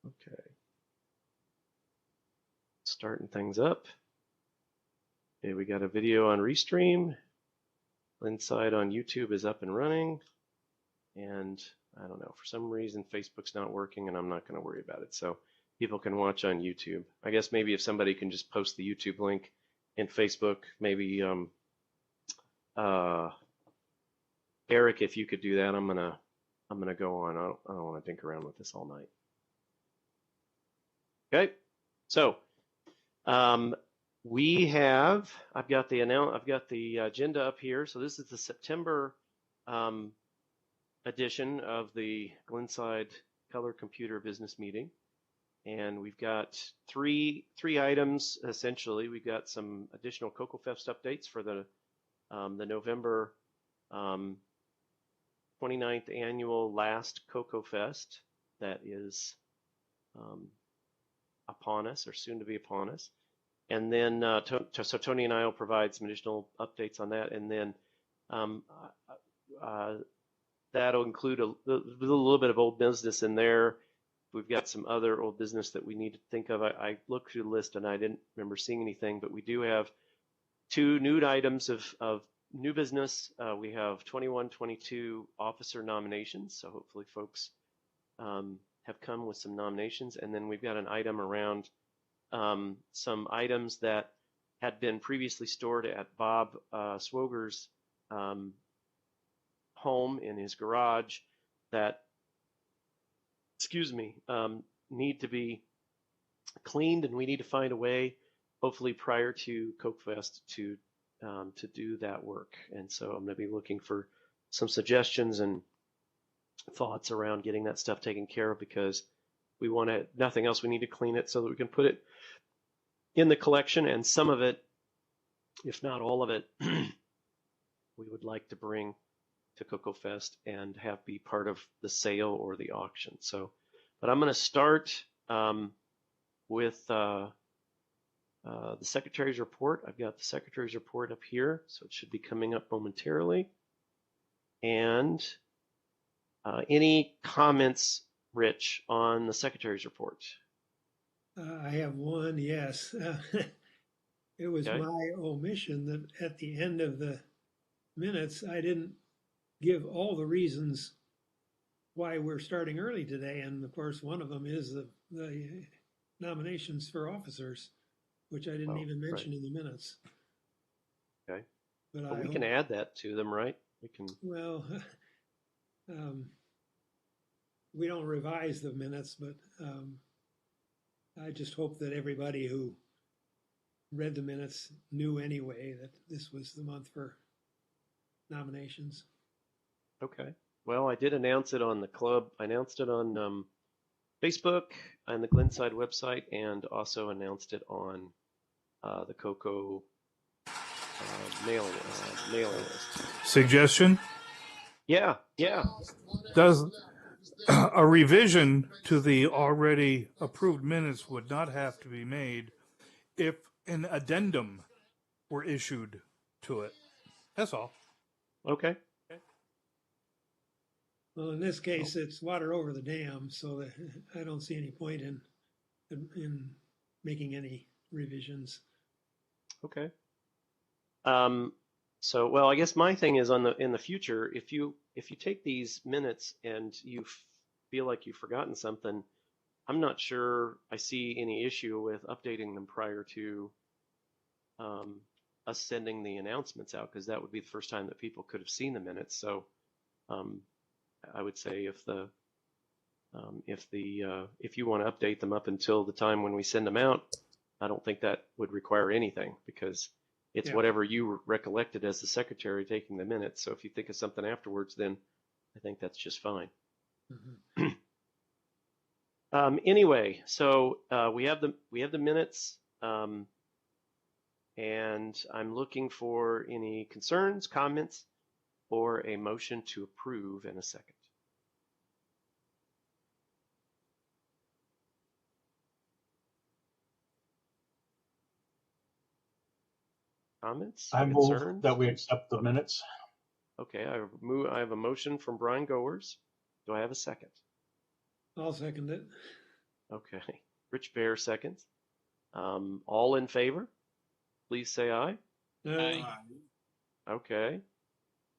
Okay. Starting things up. Okay, we got a video on Restream. Glenside on YouTube is up and running. And I don't know, for some reason Facebook's not working, and I'm not going to worry about it. So people can watch on YouTube. I guess maybe if somebody can just post the YouTube link in Facebook, maybe Eric, if you could do that, I'm gonna go on. I don't want to dink around with this all night. Okay, so I've got the agenda up here. So this is the September edition of the Glenside Color Computer Business Meeting, and we've got three items essentially. We've got some additional CocoFest updates for the November 29th annual last CocoFest that is upon us, or soon to be upon us. And then, so Tony and I will provide some additional updates on that. And then that'll include a little bit of old business in there. We've got some other old business that we need to think of. I looked through the list and I didn't remember seeing anything, but we do have two new items of new business. We have 21-22 officer nominations. So hopefully folks have come with some nominations. And then we've got an item around some items that had been previously stored at Bob Swoger's home in his garage that, need to be cleaned, and we need to find a way, hopefully prior to CokeFest, to do that work. And so I'm going to be looking for some suggestions and thoughts around getting that stuff taken care of, because we want to, nothing else, we need to clean it so that we can put it in the collection, and some of it, if not all of it, we would like to bring to CocoFest and have be part of the sale or the auction. So, but I'm going to start with the Secretary's report. I've got the Secretary's report up here, so it should be coming up momentarily. And any comments, Rich, on the Secretary's report? I have one, yes. It was Okay. my omission that at the end of the minutes, I didn't give all the reasons why we're starting early today. And of course, one of them is the nominations for officers, which I didn't even mention in the minutes. Okay. But we can add that to them, right? We can. Well, we don't revise the minutes, but I just hope that everybody who read the minutes knew anyway that this was the month for nominations. Okay. Well, I did announce it on the club. I announced it on Facebook and the Glenside website, and also announced it on the Coco mailing list. Suggestion? Yeah. Does a revision to the already approved minutes would not have to be made if an addendum were issued to it. That's all. Okay. Well, in this case, it's water over the dam, so I don't see any point in making any revisions. Okay. So, well, I guess my thing is in the future, if you take these minutes and you feel like you've forgotten something, I'm not sure I see any issue with updating them prior to us sending the announcements out, because that would be the first time that people could have seen the minutes. So I would say if you want to update them up until the time when we send them out, I don't think that would require anything, because it's whatever you recollected as the secretary taking the minutes. So if you think of something afterwards, then I think that's just fine. Mm-hmm. Anyway, so we have the minutes, and I'm looking for any concerns, comments, or a motion to approve in a second. Comments? I concerns? move that we accept the minutes. Okay, I have a motion from Brian Goers. Do I have a second? I'll second it. Okay. Rich Bear seconds. All in favor, please say aye. Aye. Okay.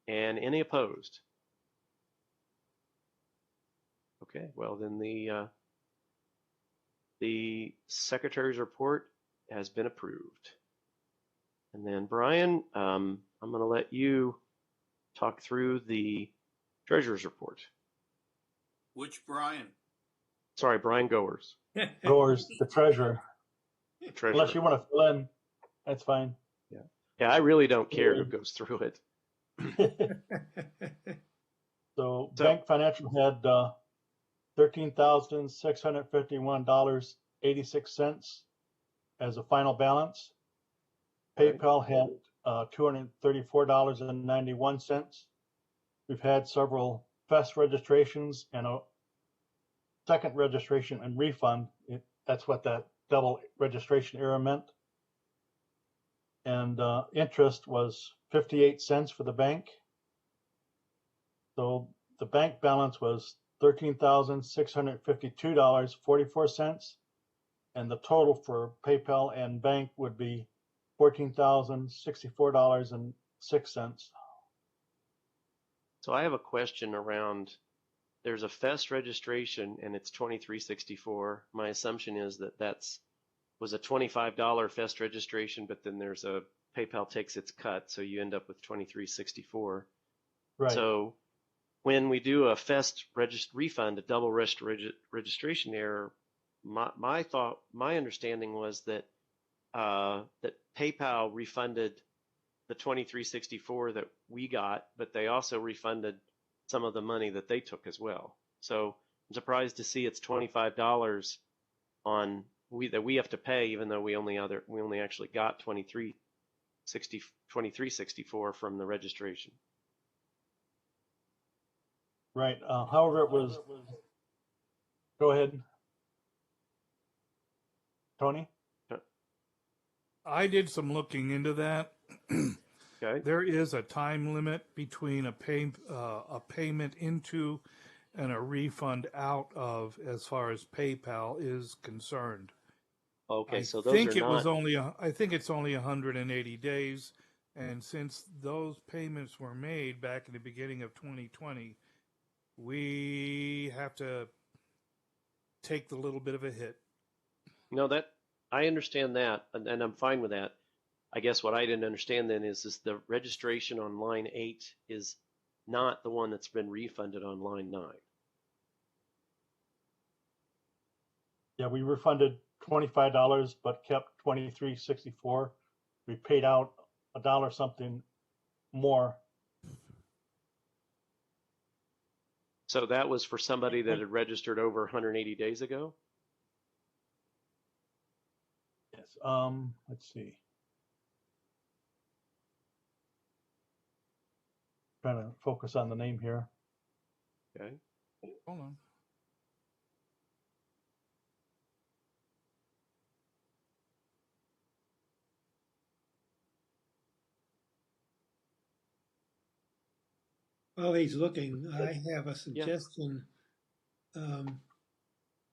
And any opposed? Okay. Well, then the secretary's report has been approved. And then Brian, I'm going to let you talk through the treasurer's report. Which Brian? Sorry, Brian Goers, Goers, the treasurer. the treasurer. Unless you want to fill in, that's fine. Yeah, I really don't care who goes through it. So bank financial had $13,651.86 as a final balance. Right. PayPal had $234.91. We've had several FEST registrations and a second registration and refund. That's what that double registration error meant. And interest was 58 cents for the bank. So the bank balance was $13,652.44, and the total for PayPal and bank would be $14,064.06. So I have a question around, there's a FEST registration and it's $23.64. My assumption is that was a $25 FEST registration, but then there's a PayPal takes its cut, so you end up with $23.64. Right. So when we do a FEST refund, a double registration error, my understanding was that that PayPal refunded the $23.64 that we got, but they also refunded some of the money that they took as well. So I'm surprised to see it's $25 that we have to pay, even though we only actually got $23.64 from the registration. Right. However, it was. Go ahead, Tony. I did some looking into that. Okay. There is a time limit between a payment into and a refund out of, as far as PayPal is concerned. Okay, so I those think are it was not. only. I think it's only 180 days, and since those payments were made back in the beginning of 2020, we have to take the little bit of a hit. No, that I understand that, and I'm fine with that. I guess what I didn't understand then is the registration on line 8 is not the one that's been refunded on line 9. Yeah, we refunded $25, but kept $23.64. We paid out $1 something more. So that was for somebody that had registered over 180 days ago? Yes. Let's see. Trying to focus on the name here. Okay. Hold on. While he's looking, I have a suggestion.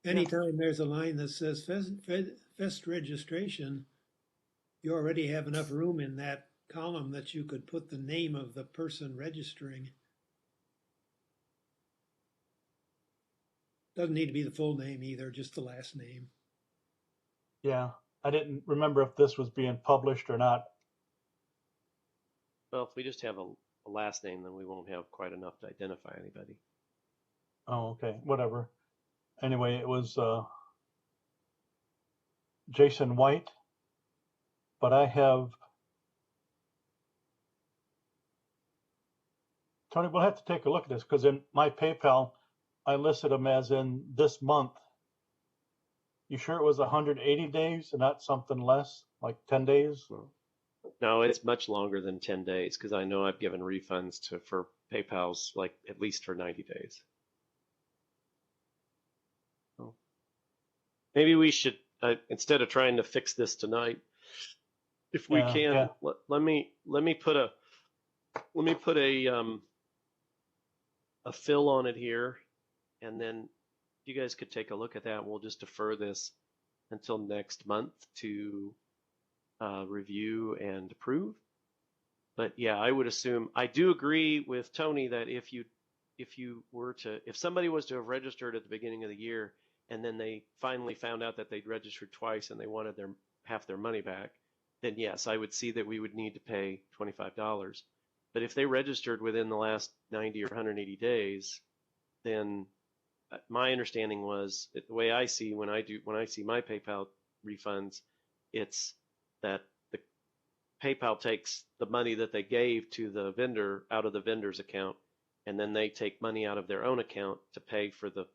Anytime there's a line that says FEST registration, you already have enough room in that column that you could put the name of the person registering. Doesn't need to be the full name either, just the last name. Yeah, I didn't remember if this was being published or not. Well, if we just have a last name, then we won't have quite enough to identify anybody. Oh, okay, whatever. Anyway, it was Jason White, but I have Tony. We'll have to take a look at this because in my PayPal, I listed them as in this month. You sure it was 180 days and not something less, like 10 days? No, it's much longer than 10 days because I know I've given refunds for PayPal's like at least for 90 days. So maybe we should, instead of trying to fix this tonight, if we can, let me put a fill on it here, and then you guys could take a look at that, we'll just defer this until next month to review and approve. But yeah, I would assume, I do agree with Tony that if somebody was to have registered at the beginning of the year and then they finally found out that they'd registered twice and they wanted half their money back, then yes, I would see that we would need to pay $25. But if they registered within the last 90 or 180 days, then my understanding was the way I see when I see my PayPal refunds, it's that the PayPal takes the money that they gave to the vendor out of the vendor's account, and then they take money out of their own account to pay for the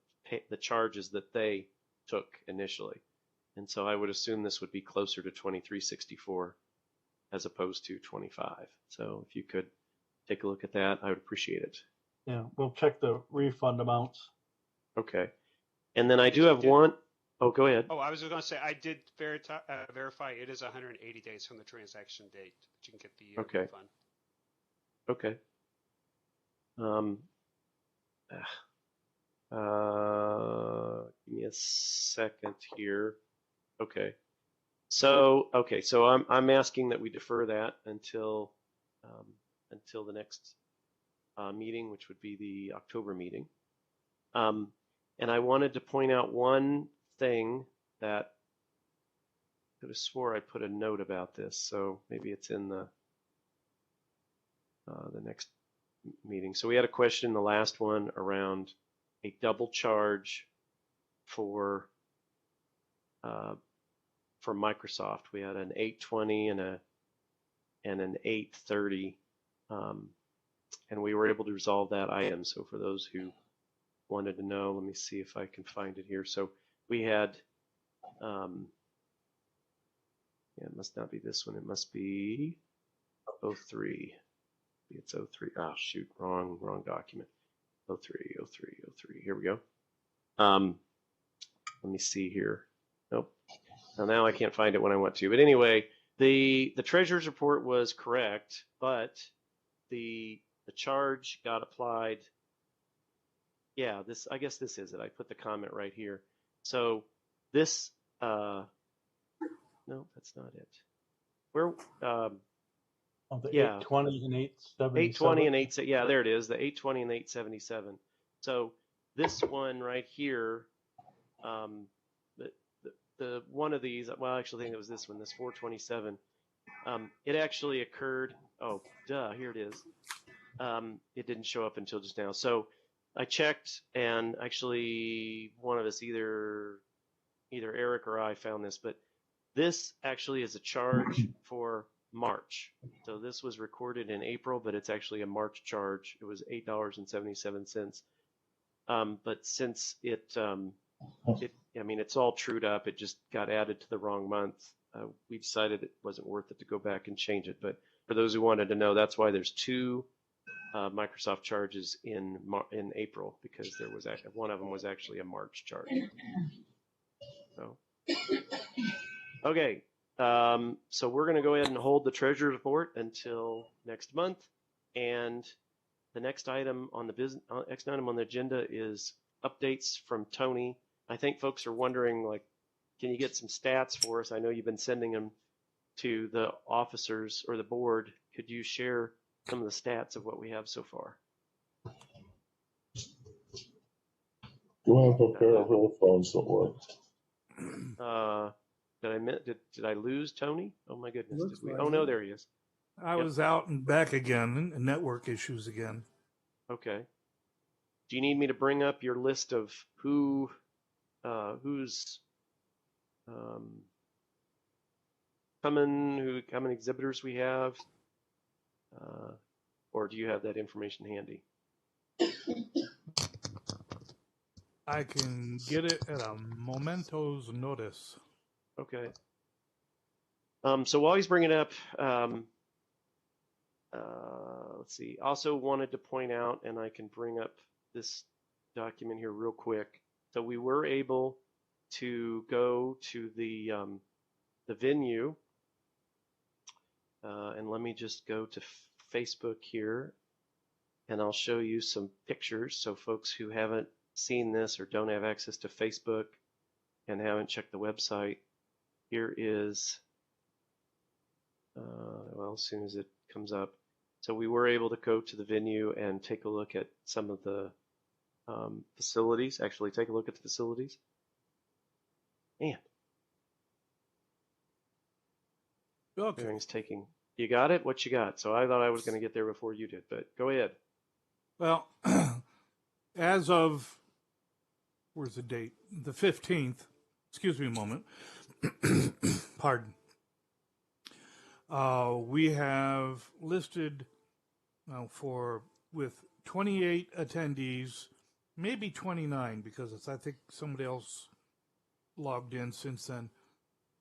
charges that they took initially. And so I would assume this would be closer to $23.64 as opposed to $25. So if you could take a look at that, I would appreciate it. Yeah, we'll check the refund amounts. Okay. And then I do have one. Oh, go ahead. Oh, I was going to say, I did verify it is 180 days from the transaction date that you can get the Okay. refund. Okay. Give me a second here. Okay. So I'm asking that we defer that until the next meeting, which would be the October meeting. And I wanted to point out one thing that I could have swore I put a note about this, so maybe it's in the next meeting. So we had a question in the last one around a double charge for Microsoft. We had an 820 and an 830, and we were able to resolve that item. So for those who wanted to know, let me see if I can find it here. So we had, yeah, it must not be this one. It must be 03. It's 03. Oh shoot, wrong document. 03. Here we go. Let me see here. Nope. Now I can't find it when I want to. But anyway, the treasurer's report was correct, but the charge got applied. Yeah, I guess this is it. I put the comment right here. So this, no, that's not it. Where, Yeah. 820 and 877. 820 and 8, yeah, there it is, the 820 and 877. So this one right here, the one of these, well, I actually think it was this one, this 427. It actually occurred, oh, duh, here it is. It didn't show up until just now. So I checked, and actually one of us, either Eric or I, found this, but this actually is a charge for March. So this was recorded in April, but it's actually a March charge. It was $8.77. But since I mean, it's all trued up. It just got added to the wrong month. We decided it wasn't worth it to go back and change it. But for those who wanted to know, that's why there's two Microsoft charges in April, because there was one of them was actually a March charge. So, okay. So we're going to go ahead and hold the treasurer's report until next month, and the next item on the agenda is updates from Tony. I think folks are wondering, like, can you get some stats for us? I know you've been sending them to the officers or the board. Could you share some of the stats of what we have so far? You want to prepare a real phone somewhere? Did I lose Tony? Oh my goodness! Looks like Oh no, it. there he is. I was out and back again, and network issues again. Okay. Do you need me to bring up your list of who's coming, how many exhibitors we have, or do you have that information handy? I can get it at a momento's notice. Okay. So while he's bringing it up, let's see. Also wanted to point out, and I can bring up this document here real quick. So we were able to go to the venue, and let me just go to Facebook here, and I'll show you some pictures. So folks who haven't seen this or don't have access to Facebook and haven't checked the website, here is, well, as soon as it comes up. So we were able to go to the venue and take a look at some of the facilities, actually take a look at the facilities. Man, Okay. everything's taking, you got it? What you got? So I thought I was going to get there before you did, but go ahead. Well, as of, where's the date? The 15th. Excuse me a moment. Pardon. We have listed with 28 attendees, maybe 29 because I think somebody else logged in since then.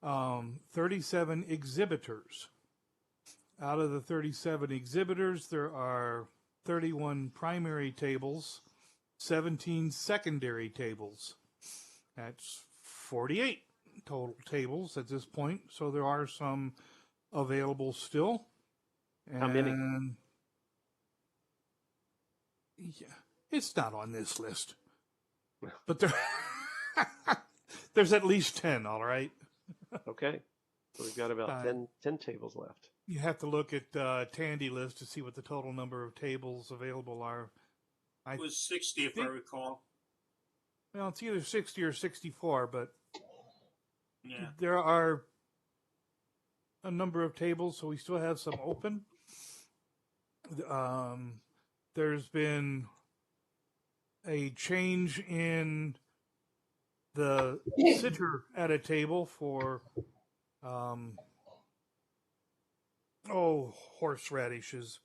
37 exhibitors. Out of the 37 exhibitors, there are 31 primary tables, 17 secondary tables. That's 48 total tables at this point. So there are some available still. How many? And yeah, it's not on this list, but there's at least 10. All right. Okay. So we've got about 10 tables left. You have to look at Tandy list to see what the total number of tables available are. It was 60 if I recall. Well, it's either 60 or 64, but Yeah. there are a number of tables, so we still have some open. There's been a change in the sitter at a table for horseradishes.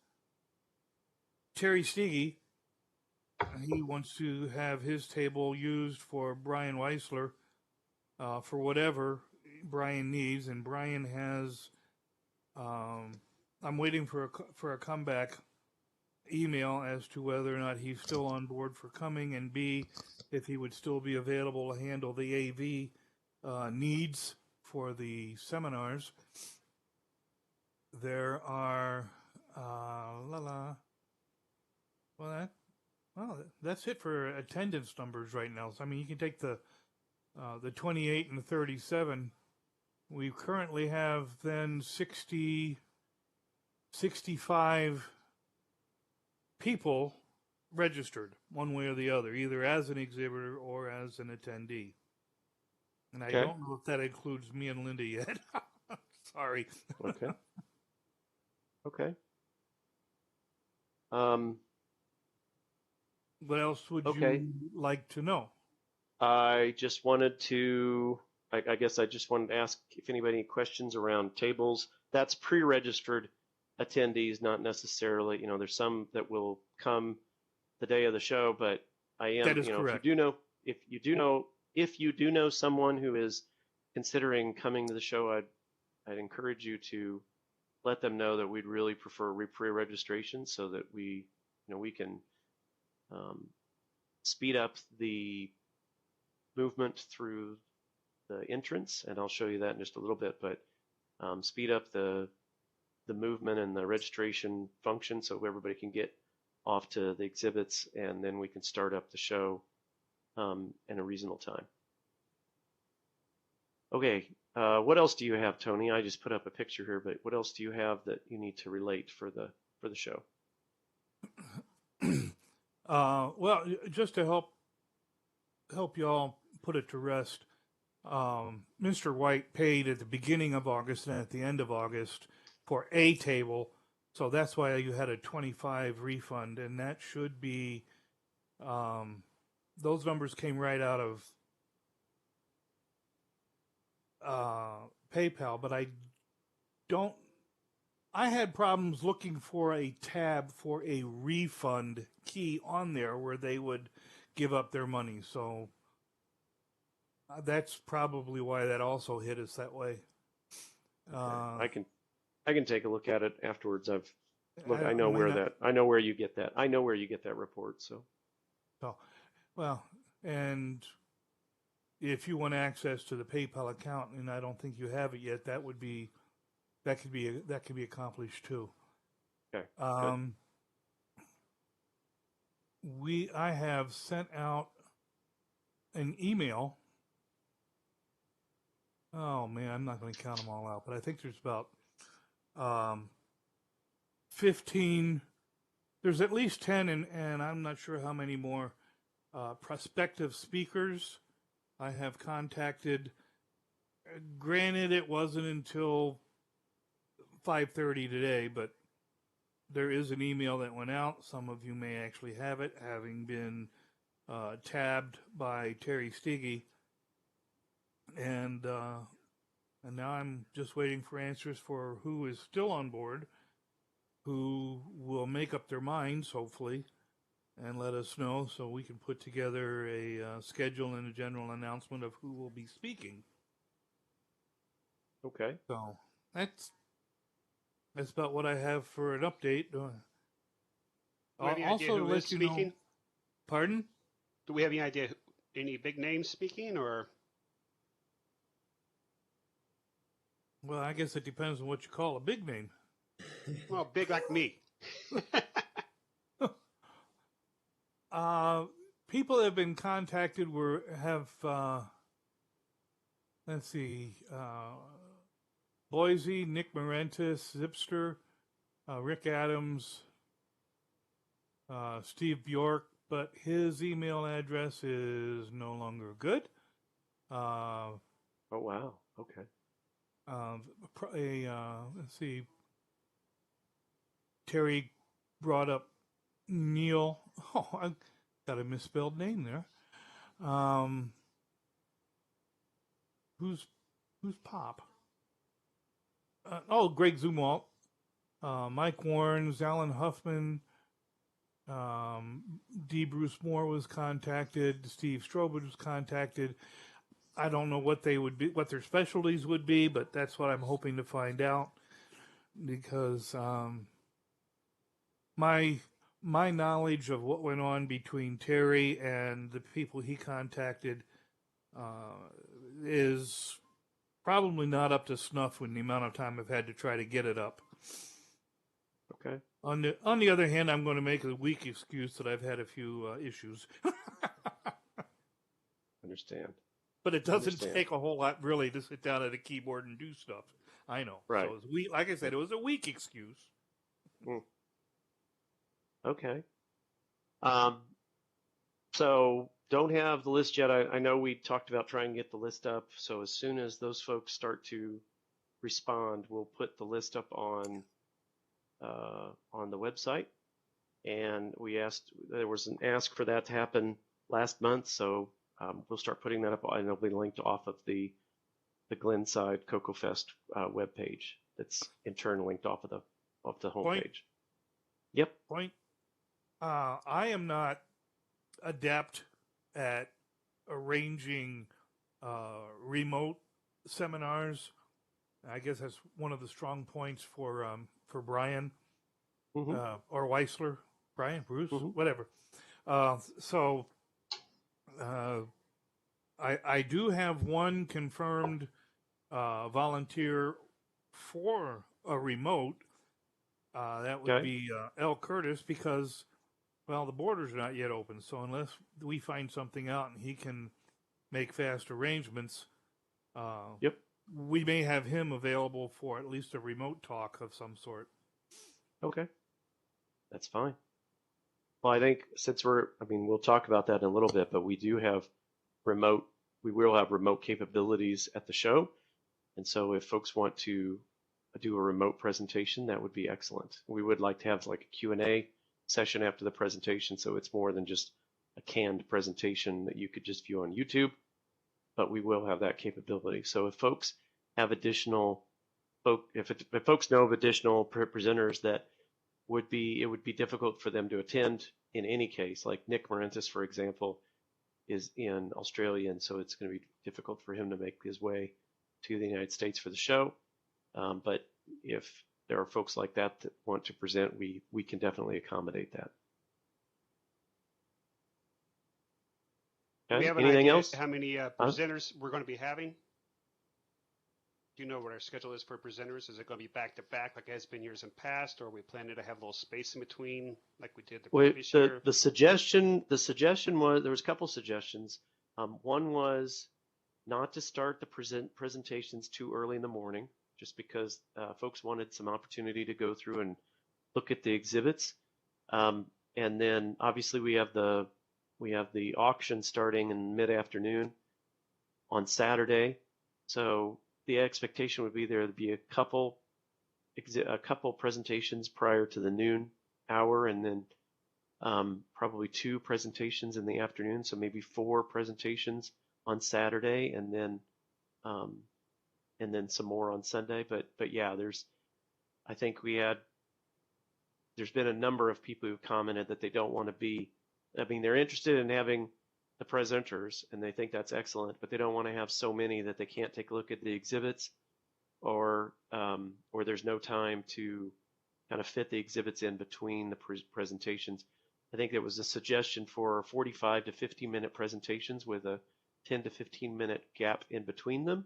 Terry Steege, he wants to have his table used for Brian Weissler for whatever Brian needs, and Brian has. I'm waiting for a comeback email as to whether or not he's still on board for coming, and B, if he would still be available to handle the AV needs for the seminars. There are that's it for attendance numbers right now. So I mean, you can take the 28 and the 37. We currently have then 65 people registered one way or the other, either as an exhibitor or as an attendee. And I don't know if that includes me and Linda yet. Sorry. Okay. Okay. What else would you like to know? I just wanted to, I guess I just wanted to ask if anybody had questions around tables. That's pre-registered attendees, not necessarily, there's some that will come the day of the show, but I am, That is correct. if you do know someone who is considering coming to the show, I'd encourage you to let them know that we'd really prefer pre-registration so that we can speed up the movement through the entrance, and I'll show you that in just a little bit, but speed up the movement and the registration function so everybody can get off to the exhibits, and then we can start up the show in a reasonable time. Okay, what else do you have, Tony? I just put up a picture here, but what else do you have that you need to relate for the show? Well, just to help y'all put it to rest, Mr. White paid at the beginning of August and at the end of August for a table, so that's why you had a 25 refund, and that should be those numbers came right out of PayPal, but I had problems looking for a tab for a refund key on there where they would give up their money. So that's probably why that also hit us that way. Okay. I can take a look at it afterwards. I know where you get that. I know where you get that report. So well, and if you want access to the PayPal account, and I don't think you have it yet, that could be accomplished too. Okay. I have sent out an email. Oh man, I'm not going to count them all out, but I think there's about 15. There's at least 10, and I'm not sure how many more prospective speakers I have contacted. Granted, it wasn't until 5:30 today, but there is an email that went out. Some of you may actually have it, having been tabbed by Terry Stiggy, and now I'm just waiting for answers for who is still on board, who will make up their minds, hopefully, and let us know so we can put together a schedule and a general announcement of who will be speaking. Okay. So that's about what I have for an update. Do we have any Also, idea to who let is you speaking? know, pardon? Do we have any idea any big names speaking, or Well, I guess it depends on what you call a big name. well, big like me? People that have been contacted have let's see, Boise, Nick Morentis, Zipster, Rick Adams, Steve Bjork, but his email address is no longer good. Oh wow. Okay. Let's see. Terry brought up Neil. Oh, I got a misspelled name there. Who's Pop? Greg Zumwalt, Mike Warrens, Alan Huffman, D. Bruce Moore was contacted. Steve Strobel was contacted. I don't know what they would be, what their specialties would be, but that's what I'm hoping to find out, because my knowledge of what went on between Terry and the people he contacted is probably not up to snuff with the amount of time I've had to try to get it up. Okay. On the other hand, I'm going to make a weak excuse that I've had a few issues. Understand. But it doesn't take a whole lot, really, to sit down at a keyboard and do stuff. I know. Right. So like I said, it was a weak excuse. Okay. So don't have the list yet. I know we talked about trying to get the list up. So as soon as those folks start to respond, we'll put the list up on the website. And there was an ask for that to happen last month. So we'll start putting that up, and it'll be linked off of the Glenside Cocoa Fest webpage. That's in turn linked off of the homepage. Yep. Point. I am not adept at arranging remote seminars. I guess that's one of the strong points for Brian or Weissler, Brian, Bruce, whatever. I do have one confirmed volunteer for a remote. That would be L. Curtis, because, well, the borders are not yet open. So unless we find something out and he can make fast arrangements, we may have him available for at least a remote talk of some sort. Okay. That's fine. Well, I think since we'll talk about that in a little bit, but we will have remote capabilities at the show. And so if folks want to do a remote presentation, that would be excellent. We would like to have like a Q&A session after the presentation, so it's more than just a canned presentation that you could just view on YouTube, but we will have that capability. So if folks have if folks know of additional presenters that it would be difficult for them to attend in any case, like Nick Morentis, for example, is in Australia, and so it's going to be difficult for him to make his way to the United States for the show. But if there are folks like that want to present, we can definitely accommodate that. Okay. Do we have Anything else? How many presenters we're going to be having? Do you know what our schedule is for presenters? Is it going to be back to back like it has been years in past, or are we planning to have a little space in between like we did the previous year? The suggestion was, there was a couple suggestions. One was not to start the presentations too early in the morning, just because folks wanted some opportunity to go through and look at the exhibits. And then obviously we have the auction starting in mid-afternoon on Saturday. So the expectation would be there'd be a couple presentations prior to the noon hour, and then probably 2 presentations in the afternoon. So maybe 4 presentations on Saturday, and then some more on Sunday. But yeah, I think there's been a number of people who commented that they don't want to be, I mean, they're interested in having the presenters and they think that's excellent, but they don't want to have so many that they can't take a look at the exhibits, or there's no time to kind of fit the exhibits in between the presentations. I think there was a suggestion for 45 to 50-minute presentations with a 10 to 15-minute gap in between them.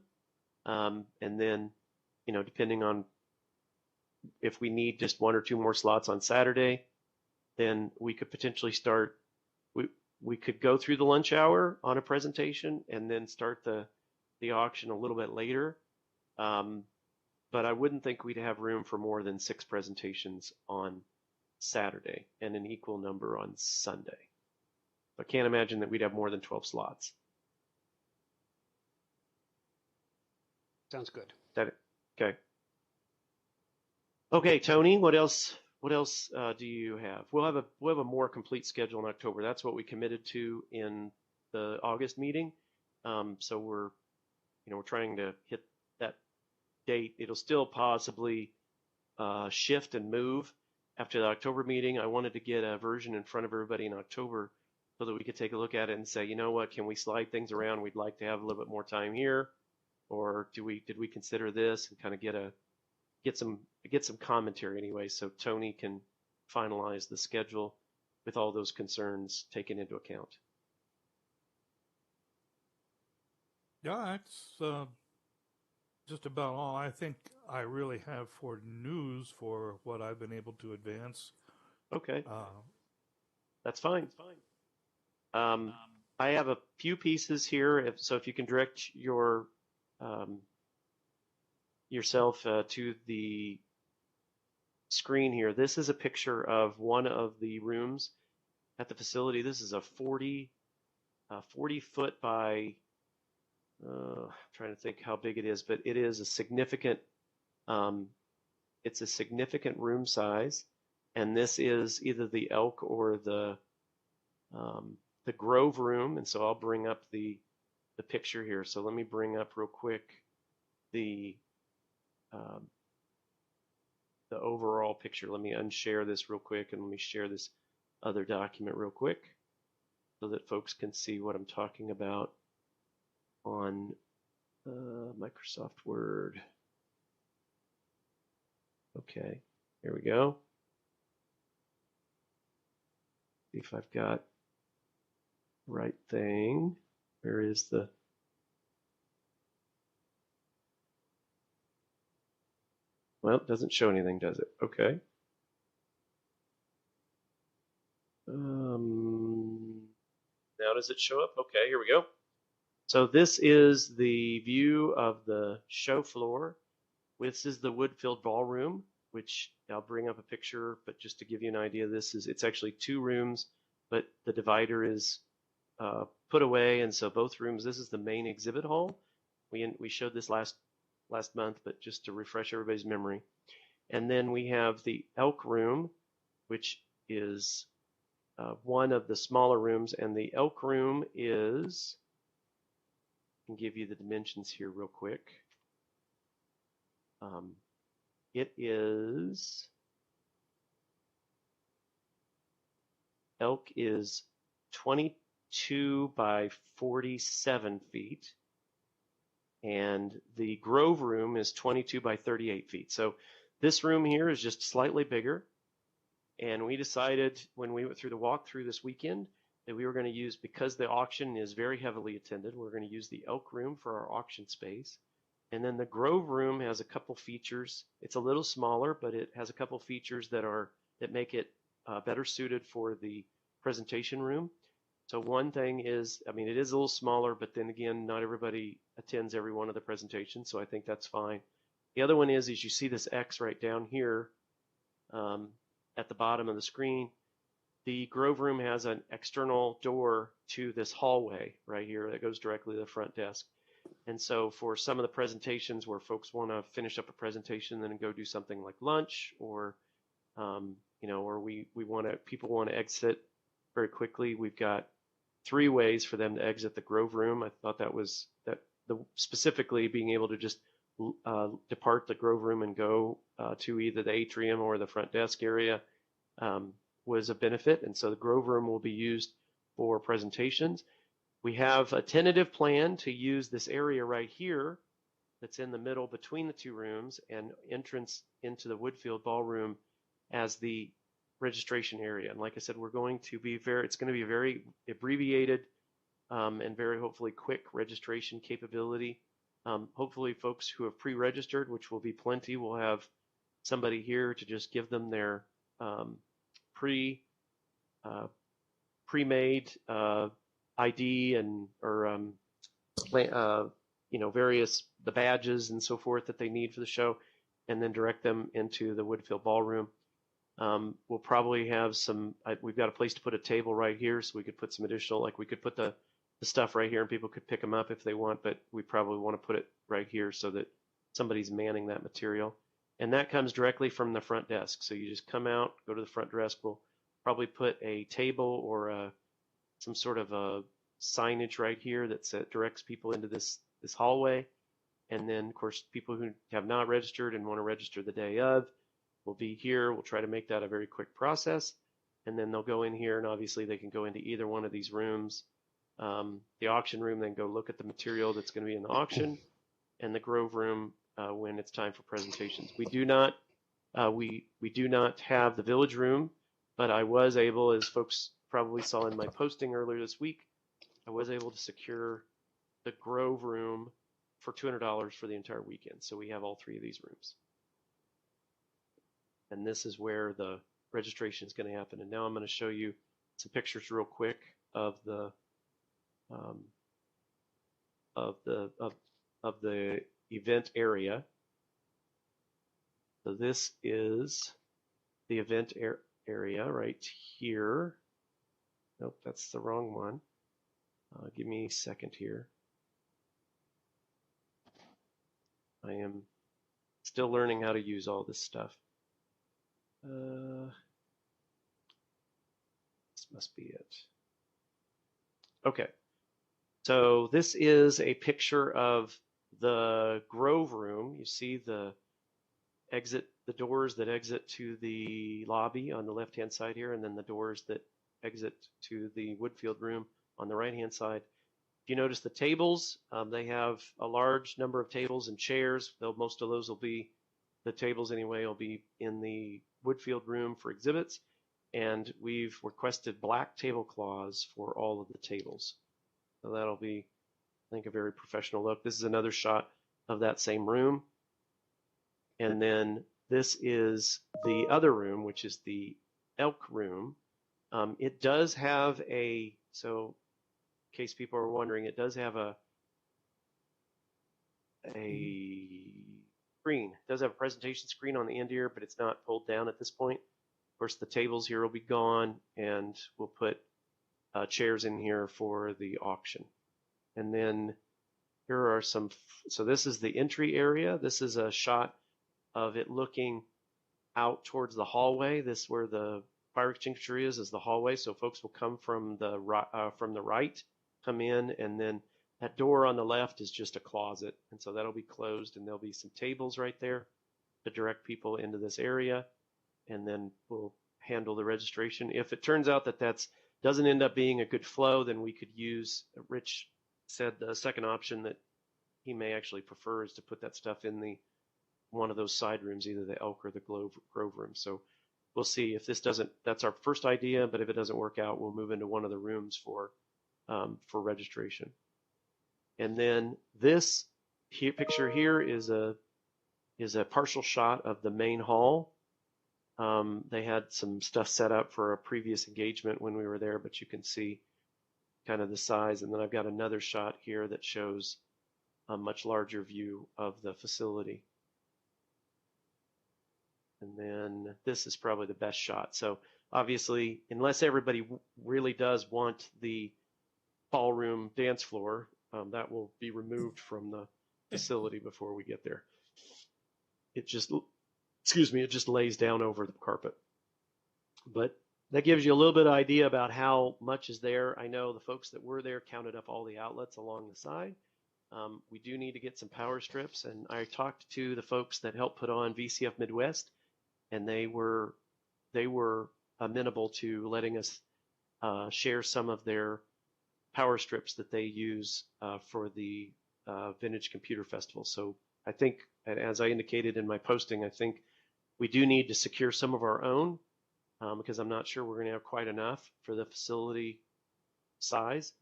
And then, depending on if we need just 1 or 2 more slots on Saturday, then we could potentially start, we could go through the lunch hour on a presentation and then start the auction a little bit later. But I wouldn't think we'd have room for more than 6 presentations on Saturday and an equal number on Sunday. I can't imagine that we'd have more than 12 slots. Sounds good. Okay. Okay, Tony, what else do you have? We'll have a more complete schedule in October. That's what we committed to in the August meeting. So we're trying to hit that date. It'll still possibly shift and move after the October meeting. I wanted to get a version in front of everybody in October so that we could take a look at it and say, you know what, can we slide things around? We'd like to have a little bit more time here, or did we consider this, and kind of get some commentary anyway, so Tony can finalize the schedule with all those concerns taken into account. Yeah, that's just about all I think I really have for news for what I've been able to advance. Okay, that's fine. I have a few pieces here, so if you can direct yourself to the screen here. This is a picture of one of the rooms at the facility. This is a 40 foot by, I'm trying to think how big it is, but it is a significant, it's a significant room size. And this is either the Elk or the Grove room. And so I'll bring up the picture here. So let me bring up real quick the overall picture. Let me unshare this real quick, and let me share this other document real quick so that folks can see what I'm talking about on Microsoft Word. Okay, here we go. See if I've got the right thing. Where is the... Well, it doesn't show anything, does it? Okay. Now does it show up? Okay, here we go. So this is the view of the show floor. This is the wood-filled ballroom, which I'll bring up a picture, but just to give you an idea, it's actually 2 rooms, but the divider is put away, and so both rooms, this is the main exhibit hall. We showed this last month, but just to refresh everybody's memory. And then we have the Elk room, which is one of the smaller rooms, and the Elk room is, I can give you the dimensions here real quick. It is, Elk is 22 by 47 feet. And the Grove room is 22 by 38 feet. So this room here is just slightly bigger. And we decided when we went through the walkthrough this weekend that we were going to use, because the auction is very heavily attended, we're going to use the Elk room for our auction space. And then the Grove room has a couple features. It's a little smaller, but it has a couple features that make it better suited for the presentation room. So one thing is, I mean, it is a little smaller, but then again, not everybody attends every one of the presentations, so I think that's fine. The other one is you see this X right down here at the bottom of the screen. The Grove Room has an external door to this hallway right here that goes directly to the front desk. And so for some of the presentations where folks want to finish up a presentation and then go do something like lunch, or you know, or people want to exit very quickly, we've got 3 ways for them to exit the Grove Room. I thought specifically being able to just depart the Grove Room and go to either the atrium or the front desk area was a benefit. And so the Grove Room will be used for presentations. We have a tentative plan to use this area right here that's in the middle between the 2 rooms and entrance into the Woodfield Ballroom as the registration area. And like I said, it's going to be a very abbreviated and very hopefully quick registration capability. Hopefully folks who have pre-registered, which will be plenty, will have somebody here to just give them their pre-made ID and you know, the badges and so forth that they need for the show, and then direct them into the Woodfield Ballroom. We'll probably have we've got a place to put a table right here, so we could put some additional, like we could put the stuff right here and people could pick them up if they want, but we probably want to put it right here so that somebody's manning that material. And that comes directly from the front desk. So you just come out, go to the front desk. We'll probably put a table or some sort of a signage right here that directs people into this hallway. And then, of course, people who have not registered and want to register the day of will be here. We'll try to make that a very quick process. And then they'll go in here, and obviously they can go into either one of these rooms. The auction room, then go look at the material that's going to be in the auction, and the Grove Room when it's time for presentations. We do not have the Village Room, but I was able, as folks probably saw in my posting earlier this week, I was able to secure the Grove Room for $200 for the entire weekend. So we have all 3 of these rooms. And this is where the registration is going to happen. And now I'm going to show you some pictures real quick of the event area. So this is the event area right here. Nope, that's the wrong one. Give me a second here. I am still learning how to use all this stuff. This must be it. Okay. So this is a picture of the Grove Room. You see the doors that exit to the lobby on the left-hand side here, and then the doors that exit to the Woodfield Room on the right-hand side. If you notice the tables, they have a large number of tables and chairs, though most of those will be, the tables anyway, will be in the Woodfield Room for exhibits. And we've requested black tablecloths for all of the tables. So that'll be, I think, a very professional look. This is another shot of that same room. And then this is the other room, which is the Elk Room. It does have so in case people are wondering, it does have a screen. It does have a presentation screen on the end here, but it's not pulled down at this point. Of course, the tables here will be gone, and we'll put chairs in here for the auction. And then here are so this is the entry area. This is a shot of it looking out towards the hallway. This where the fire extinguisher is the hallway. So folks will come from the right, come in, and then that door on the left is just a closet. And so that'll be closed, and there'll be some tables right there to direct people into this area. And then we'll handle the registration. If it turns out that doesn't end up being a good flow, then we could use, Rich said the second option that he may actually prefer is to put that stuff in one of those side rooms, either the Elk or the Grove Room. So we'll see if that's our first idea, but if it doesn't work out, we'll move into one of the rooms for registration. And then this picture here is a partial shot of the main hall. They had some stuff set up for a previous engagement when we were there, but you can see kind of the size. And then I've got another shot here that shows a much larger view of the facility. And then this is probably the best shot. So obviously, unless everybody really does want the ballroom dance floor, that will be removed from the facility before we get there. It just, excuse me, it just lays down over the carpet. But that gives you a little bit of idea about how much is there. I know the folks that were there counted up all the outlets along the side. We do need to get some power strips, and I talked to the folks that helped put on VCF Midwest, and they were amenable to letting us share some of their power strips that they use for the Vintage Computer Festival. So I think, as I indicated in my posting, I think we do need to secure some of our own because I'm not sure we're going to have quite enough for the facility size,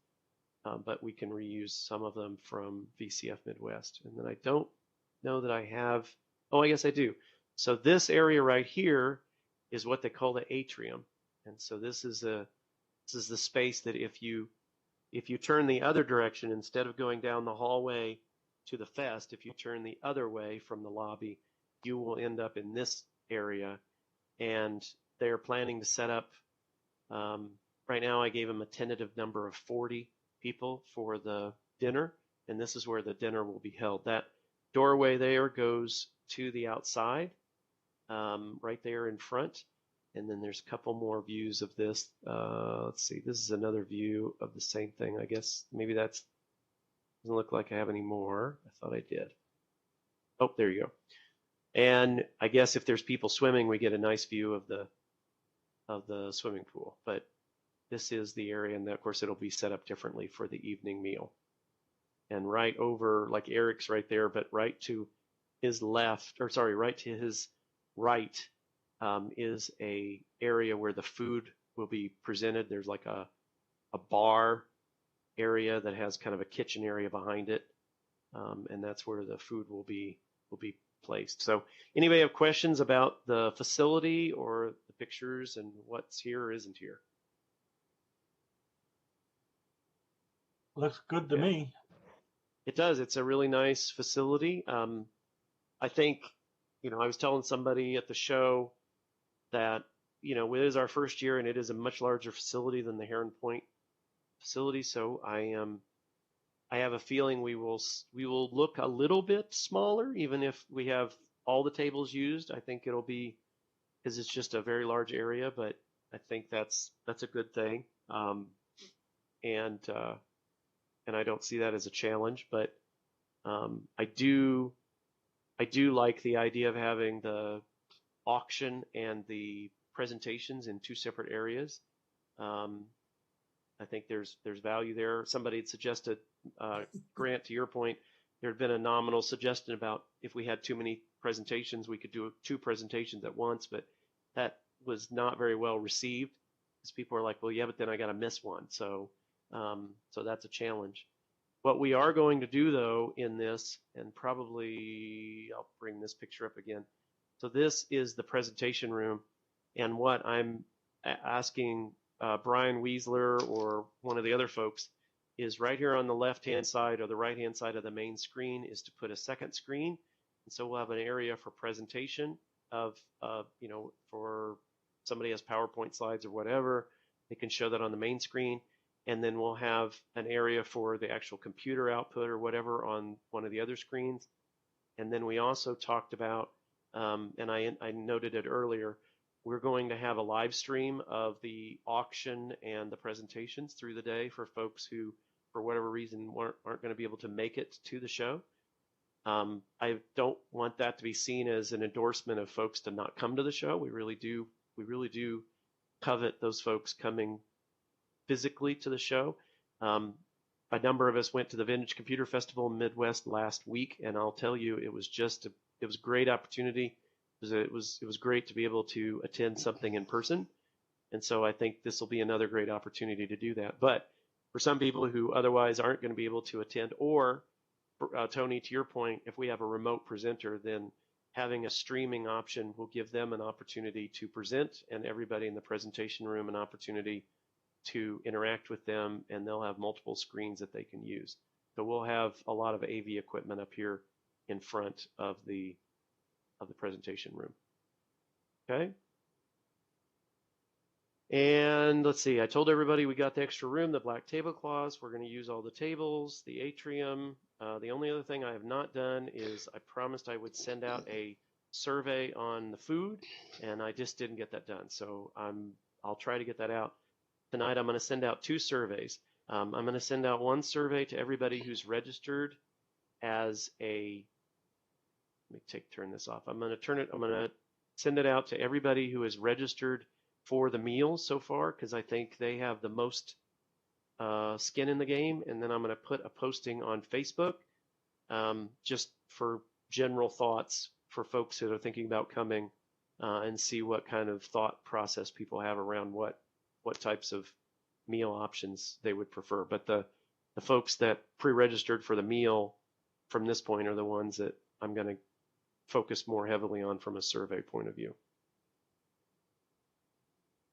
but we can reuse some of them from VCF Midwest. And then I don't know that I have, oh, I guess I do. So this area right here is what they call the atrium. And so this is the space that if you turn the other direction, instead of going down the hallway to the fest, if you turn the other way from the lobby, you will end up in this area. And they're planning to set up, right now I gave them a tentative number of 40 people for the dinner, and this is where the dinner will be held. That doorway there goes to the outside, right there in front. And then there's a couple more views of this. Let's see, this is another view of the same thing. I guess maybe that's, doesn't look like I have any more. I thought I did. Oh, there you go. And I guess if there's people swimming, we get a nice view of the swimming pool. But this is the area, and of course it'll be set up differently for the evening meal. And right over, like Eric's right there, but right to his left, or sorry, right to his right, is a area where the food will be presented. There's like a bar area that has kind of a kitchen area behind it, and that's where the food will be placed. So anybody have questions about the facility or the pictures and what's here or isn't here? Looks good to me. It does. It's a really nice facility. I think, I was telling somebody at the show that, it is our first year and it is a much larger facility than the Heron Point facility. So I have a feeling we will look a little bit smaller, even if we have all the tables used. I think it'll be, because it's just a very large area, but I think that's a good thing. And I don't see that as a challenge, but I do like the idea of having the auction and the presentations in two separate areas. I think there's value there. Somebody had suggested, Grant, to your point, there had been a nominal suggestion about if we had too many presentations, we could do 2 presentations at once, but that was not very well received because people are like, well, yeah, but then I got to miss one. So that's a challenge. What we are going to do, though, in this, and probably I'll bring this picture up again. So this is the presentation room, and what I'm asking Brian Weisler or one of the other folks is right here on the left-hand side or the right-hand side of the main screen is to put a second screen. And so we'll have an area for presentation of, for somebody has PowerPoint slides or whatever, they can show that on the main screen. And then we'll have an area for the actual computer output or whatever on one of the other screens. And then we also talked about, and I noted it earlier, we're going to have a live stream of the auction and the presentations through the day for folks who, for whatever reason, aren't going to be able to make it to the show. I don't want that to be seen as an endorsement of folks to not come to the show. We really do covet those folks coming physically to the show. A number of us went to the Vintage Computer Festival in Midwest last week, and I'll tell you, it was a great opportunity. It was great to be able to attend something in person, and so I think this will be another great opportunity to do that. But for some people who otherwise aren't going to be able to attend, or Tony, to your point, if we have a remote presenter, then having a streaming option will give them an opportunity to present, and everybody in the presentation room an opportunity to interact with them, and they'll have multiple screens that they can use. So we'll have a lot of AV equipment up here in front of the presentation room. Okay. And let's see, I told everybody we got the extra room, the black tablecloths. We're going to use all the tables, the atrium. The only other thing I have not done is I promised I would send out a survey on the food, and I just didn't get that done. So I'll try to get that out tonight. I'm going to send out 2 surveys. I'm going to send out one survey to everybody who's registered as a. Let me turn this off. I'm going to send it out to everybody who is registered for the meals so far, because I think they have the most skin in the game. And then I'm going to put a posting on Facebook just for general thoughts for folks that are thinking about coming and see what kind of thought process people have around what types of meal options they would prefer. But the folks that pre-registered for the meal from this point are the ones that I'm going to focus more heavily on from a survey point of view.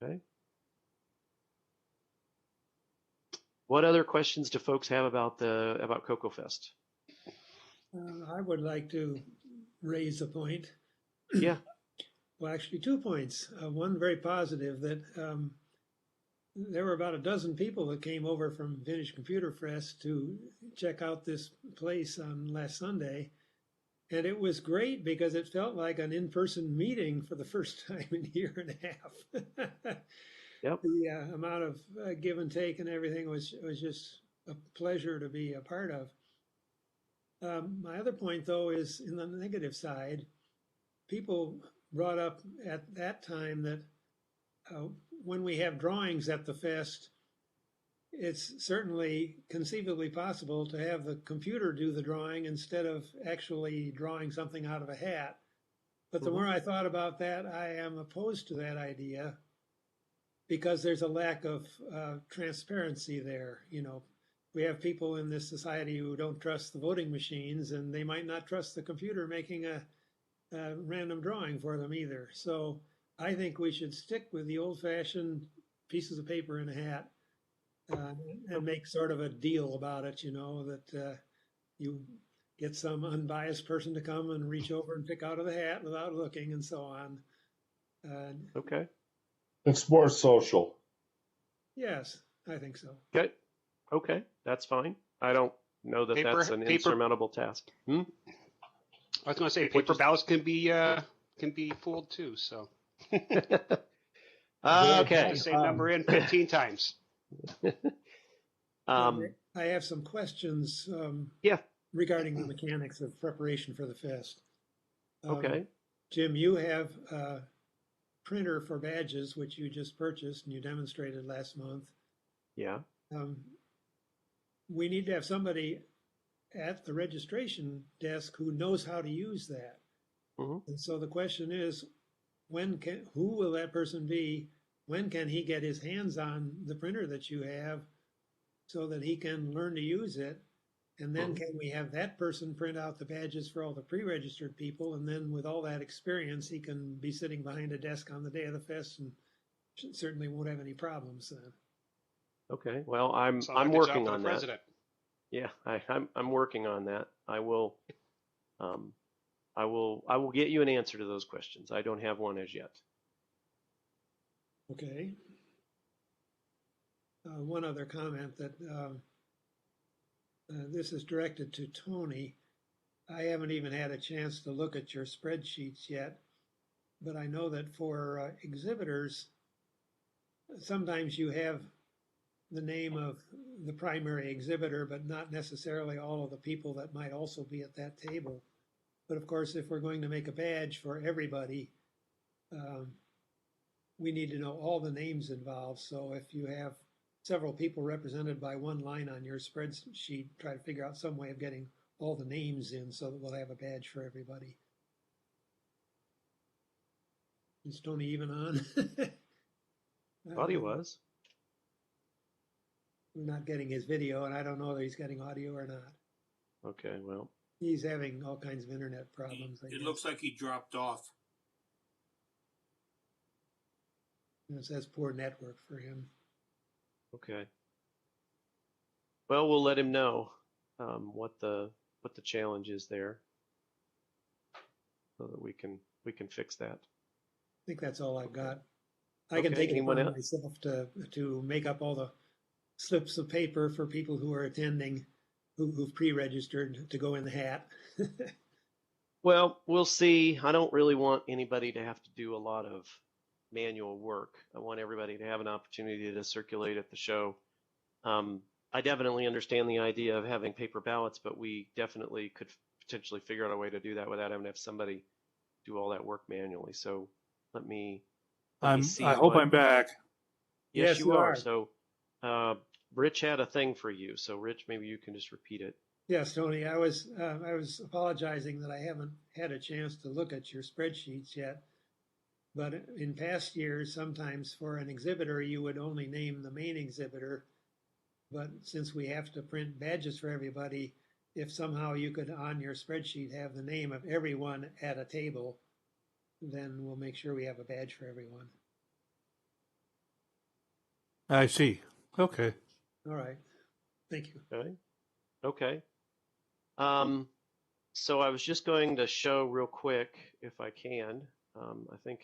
Okay. What other questions do folks have about Cocoa Fest? I would like to raise a point. Yeah. Well, actually, 2 points. One very positive, that there were about a dozen people that came over from Vintage Computer Fest to check out this place on last Sunday. And it was great because it felt like an in-person meeting for the first time in a year and a half. Yep. The amount of give and take and everything was just a pleasure to be a part of. My other point, though, is in the negative side. People brought up at that time that when we have drawings at the fest, it's certainly conceivably possible to have the computer do the drawing instead of actually drawing something out of a hat. But the more I thought about that, I am opposed to that idea because there's a lack of transparency there. You know, we have people in this society who don't trust the voting machines, and they might not trust the computer making a random drawing for them either. So I think we should stick with the old-fashioned pieces of paper in a hat. And make sort of a deal about it, you know, that you get some unbiased person to come and reach over and pick out of the hat without looking and so on. Okay. It's more social. Yes, I think so. Okay, that's fine. I don't know that that's an insurmountable task. I was going to say paper ballots can be fooled too. So okay, same number in 15 times. I have some questions regarding the mechanics of preparation for the fest. Okay. Jim, you have a printer for badges, which you just purchased and you demonstrated last month. Yeah. We need to have somebody at the registration desk who knows how to use that. And so the question is, who will that person be? When can he get his hands on the printer that you have so that he can learn to use it? And then can we have that person print out the badges for all the pre-registered people? And then with all that experience, he can be sitting behind a desk on the day of the fest and certainly won't have any problems then. Okay. Well, I'm working on that. Yeah, I'm working on that. I will get you an answer to those questions. I don't have one as yet. Okay. One other comment that this is directed to Tony. I haven't even had a chance to look at your spreadsheets yet, but I know that for exhibitors, sometimes you have the name of the primary exhibitor, but not necessarily all of the people that might also be at that table. But of course, if we're going to make a badge for everybody, we need to know all the names involved. So if you have several people represented by one line on your spreadsheet, try to figure out some way of getting all the names in so that we'll have a badge for everybody. Is Tony even on? Thought he was. We're not getting his video, and I don't know whether he's getting audio or not. Okay, well. He's having all kinds of internet problems. It looks like he dropped off. It says poor network for him. Okay. Well, we'll let him know what the challenge is there, so that we can fix that. I think that's all I've got. I Okay, can take it anyone upon else? myself to make up all the slips of paper for people who are attending, who've pre-registered to go in the hat. Well, we'll see. I don't really want anybody to have to do a lot of manual work. I want everybody to have an opportunity to circulate at the show. I definitely understand the idea of having paper ballots, but we definitely could potentially figure out a way to do that without having to have somebody do all that work manually. So let me see I hope what. I'm back. Yes, Yes, you you are. are. So Rich had a thing for you. So Rich, maybe you can just repeat it. Yes, Tony, I was apologizing that I haven't had a chance to look at your spreadsheets yet. But in past years, sometimes for an exhibitor, you would only name the main exhibitor. But since we have to print badges for everybody, if somehow you could on your spreadsheet have the name of everyone at a table, then we'll make sure we have a badge for everyone. I see. Okay. All right. Thank you. Okay. Okay. So I was just going to show real quick, if I can. I think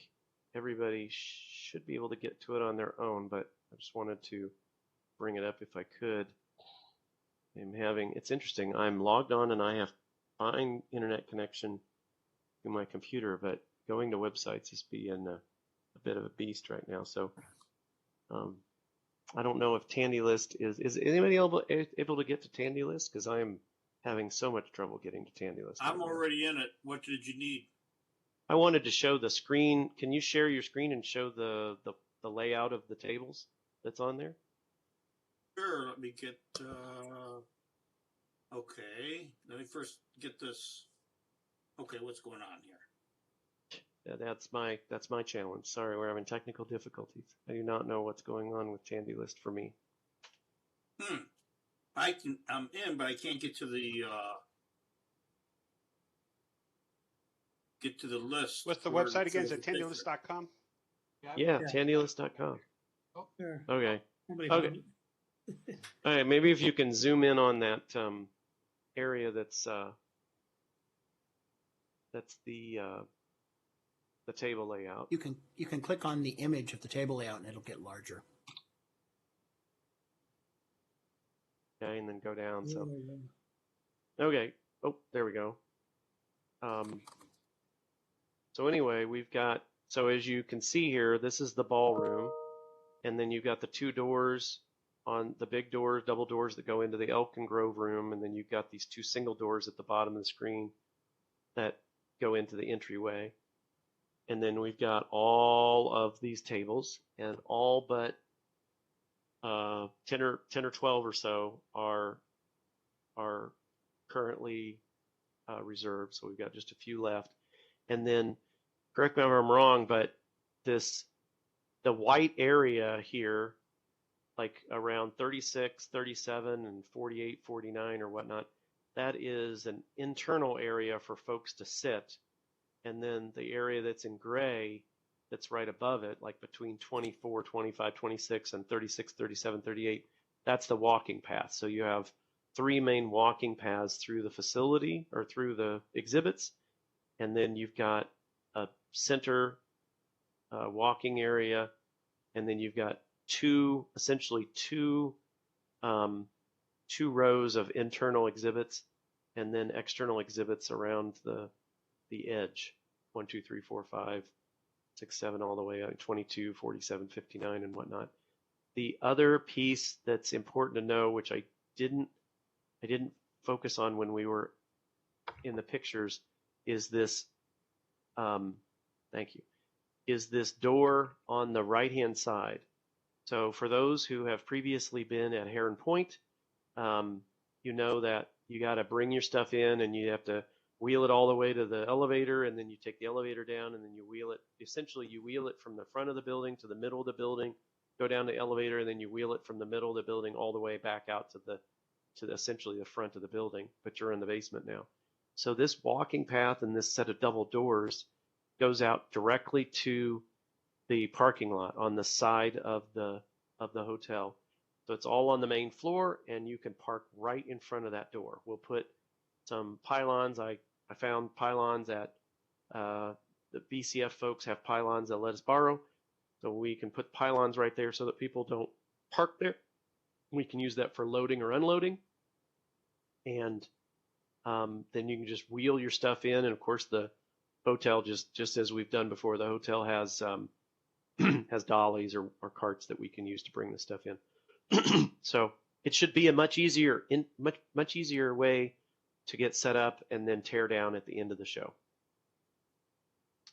everybody should be able to get to it on their own, but I just wanted to bring it up if I could. It's interesting. I'm logged on and I have fine internet connection to my computer, but going to websites is being a bit of a beast right now. So I don't know if TandyList is anybody able to get to TandyList? Because I'm having so much trouble getting to TandyList. I'm right now. already in it. What did you need? I wanted to show the screen. Can you share your screen and show the layout of the tables that's on there? Sure, let me get, okay, let me first get this. Okay, what's going on here? Yeah, that's my challenge. Sorry, we're having technical difficulties. I do not know what's going on with TandyList for me. I'm in, but I can't get to the list. What's the where website it again? Is says it the picture. tandylist.com? Yeah, TandyList.com. There. Okay. Somebody Okay. found it. All right. Maybe if you can zoom in on that area that's the table layout. You can click on the image of the table layout and it'll get larger. Okay, and then go down. So There you go. okay. Oh, there we go. So anyway, so as you can see here, this is the ballroom, and then you've got the two doors on the big doors, double doors that go into the Elk and Grove room, and then you've got these two single doors at the bottom of the screen that go into the entryway. And then we've got all of these tables, and all but 10 or 12 or so are currently reserved. So we've got just a few left. And then, correct me if I'm wrong, but the white area here, like around 36, 37, and 48, 49 or whatnot, that is an internal area for folks to sit. And then the area that's in gray, that's right above it, like between 24, 25, 26, and 36, 37, 38, that's the walking path. So you have three main walking paths through the facility or through the exhibits. And then you've got a center walking area. And then you've got essentially two rows of internal exhibits and then external exhibits around the edge. 1, 2, 3, 4, 5, 6, 7, all the way out, 22, 47, 59, and whatnot. The other piece that's important to know, which I didn't focus on when we were in the pictures, is this. Thank you. Is this door on the right-hand side? So for those who have previously been at Heron Point, you know that you got to bring your stuff in and you have to wheel it all the way to the elevator, and then you take the elevator down and then you wheel it. Essentially, you wheel it from the front of the building to the middle of the building, go down the elevator, and then you wheel it from the middle of the building all the way back out to essentially the front of the building, but you're in the basement now. So this walking path and this set of double doors goes out directly to the parking lot on the side of the hotel. So it's all on the main floor, and you can park right in front of that door. We'll put some pylons. I found pylons at the BCF folks have pylons that let us borrow. So we can put pylons right there so that people don't park there. We can use that for loading or unloading. And then you can just wheel your stuff in. And of course, the hotel, just as we've done before, the hotel has has dollies or carts that we can use to bring the stuff in. So it should be a much easier way to get set up and then tear down at the end of the show.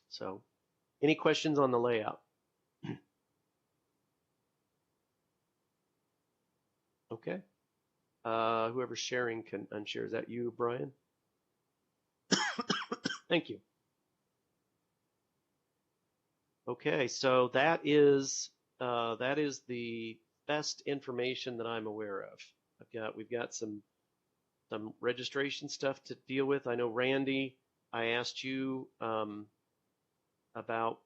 So, any questions on the layout? Okay. Whoever's sharing can unshare. Is that you, Brian? Thank you. Okay, so that is the best information that I'm aware of. We've got some registration stuff to deal with. I know Randy, I asked you about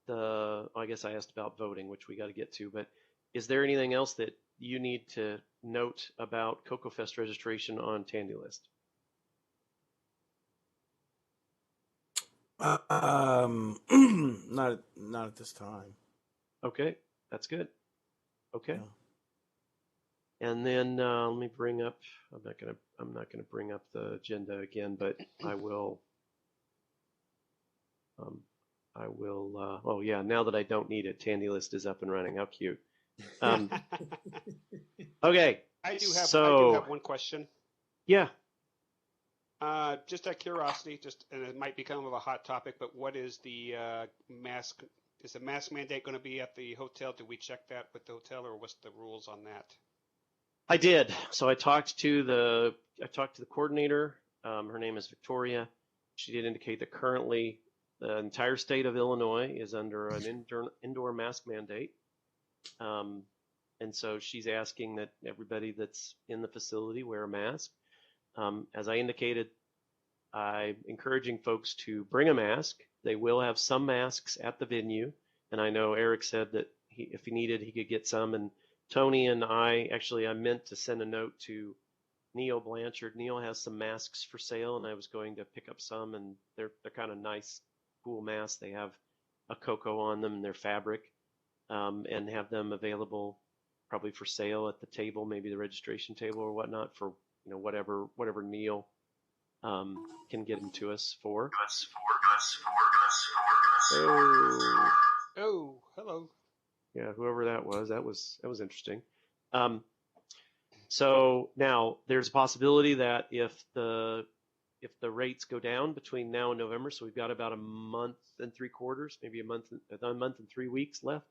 I guess I asked about voting, which we got to get to, but is there anything else that you need to note about Cocoa Fest registration on Tandy List? Not at this time. Okay, that's good. Okay. Yeah. And then let me bring up. I'm not gonna bring up the agenda again, but I will. Oh yeah, now that I don't need it, Tandy List is up and running. How cute. Okay. I do have one question. Yeah. Just out of curiosity, and it might become of a hot topic, but what is the mask? Is the mask mandate going to be at the hotel? Did we check that with the hotel, or what's the rules on that? I did. So I talked to the coordinator. Her name is Victoria. She did indicate that currently the entire state of Illinois is under an indoor mask mandate. And so she's asking that everybody that's in the facility wear a mask. As I indicated, I'm encouraging folks to bring a mask. They will have some masks at the venue. And I know Eric said that if he needed, he could get some. And Tony and I meant to send a note to Neil Blanchard. Neil has some masks for sale, and I was going to pick up some, and they're kind of nice, cool masks. They have a cocoa on them, and they're fabric, and have them available probably for sale at the table, maybe the registration table or whatnot, for whatever Neil can get them to us for. Oh, hello. Yeah, whoever that was interesting. So now there's a possibility that if the rates go down between now and November, so we've got about a month and 3/4, maybe a month and 3 weeks left,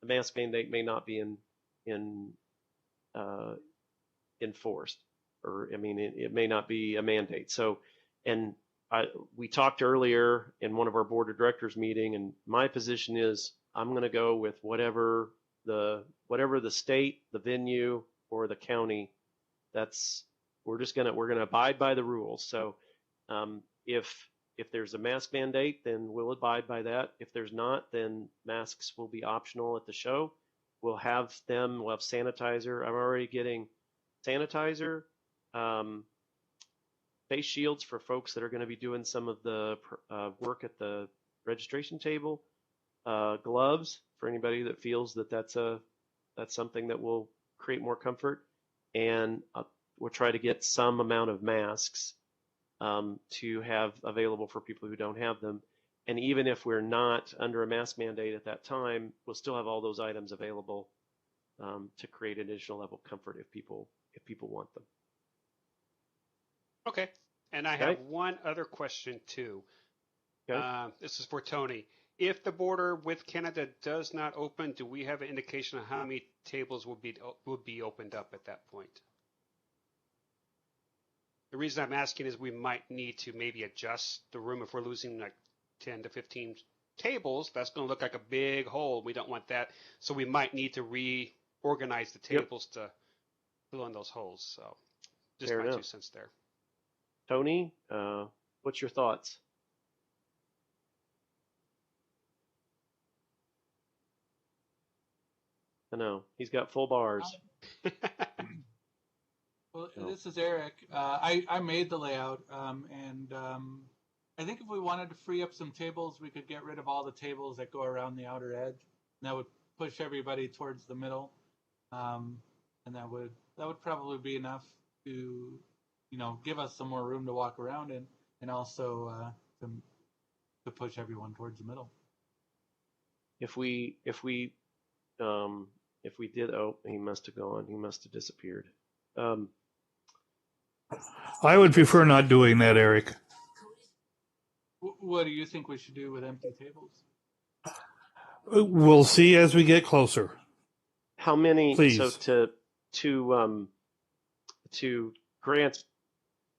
the mask mandate may not be enforced, or it may not be a mandate. So, and we talked earlier in one of our board of directors meeting, and my position is I'm going to go with whatever the state, the venue, or the county. We're going to abide by the rules. So if there's a mask mandate, then we'll abide by that. If there's not, then masks will be optional at the show. We'll have sanitizer. I'm already getting sanitizer, face shields for folks that are going to be doing some of the work at the registration table, gloves for anybody that feels that that's something that will create more comfort, and we'll try to get some amount of masks to have available for people who don't have them. And even if we're not under a mask mandate at that time, we'll still have all those items available to create an additional level of comfort if people want them. Okay. And I have one other question too. Okay. This is for Tony. If the border with Canada does not open, do we have an indication of how many tables will be opened up at that point? The reason I'm asking is we might need to maybe adjust the room if we're losing like 10 to 15 tables. That's going to look like a big hole. We don't want that. So we might need to reorganize the tables to fill in those holes. So just Fair my enough. 2 cents there. Tony, what's your thoughts? I know he's got full bars. Well, Oh. this is Eric. I made the layout, and I think if we wanted to free up some tables, we could get rid of all the tables that go around the outer edge. And that would push everybody towards the middle, and that would probably be enough to, give us some more room to walk around in, and also to push everyone towards the middle. If we did, oh, he must have gone. He must have disappeared. I would prefer not doing that, Eric. What do you think we should do with empty tables? We'll see as we get closer. How many? Please. So to Grant's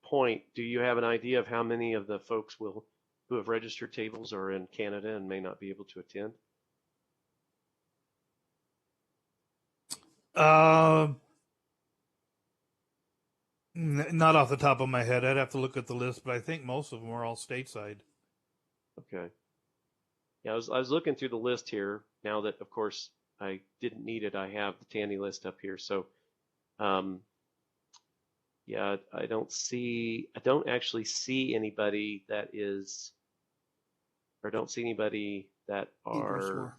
point, do you have an idea of how many of the folks who have registered tables are in Canada and may not be able to attend? Not off the top of my head. I'd have to look at the list, but I think most of them are all stateside. Okay. Yeah, I was looking through the list here. Now that, of course, I didn't need it, I have the Tandy list up here. So, yeah, I don't actually see anybody that is, or don't see anybody that are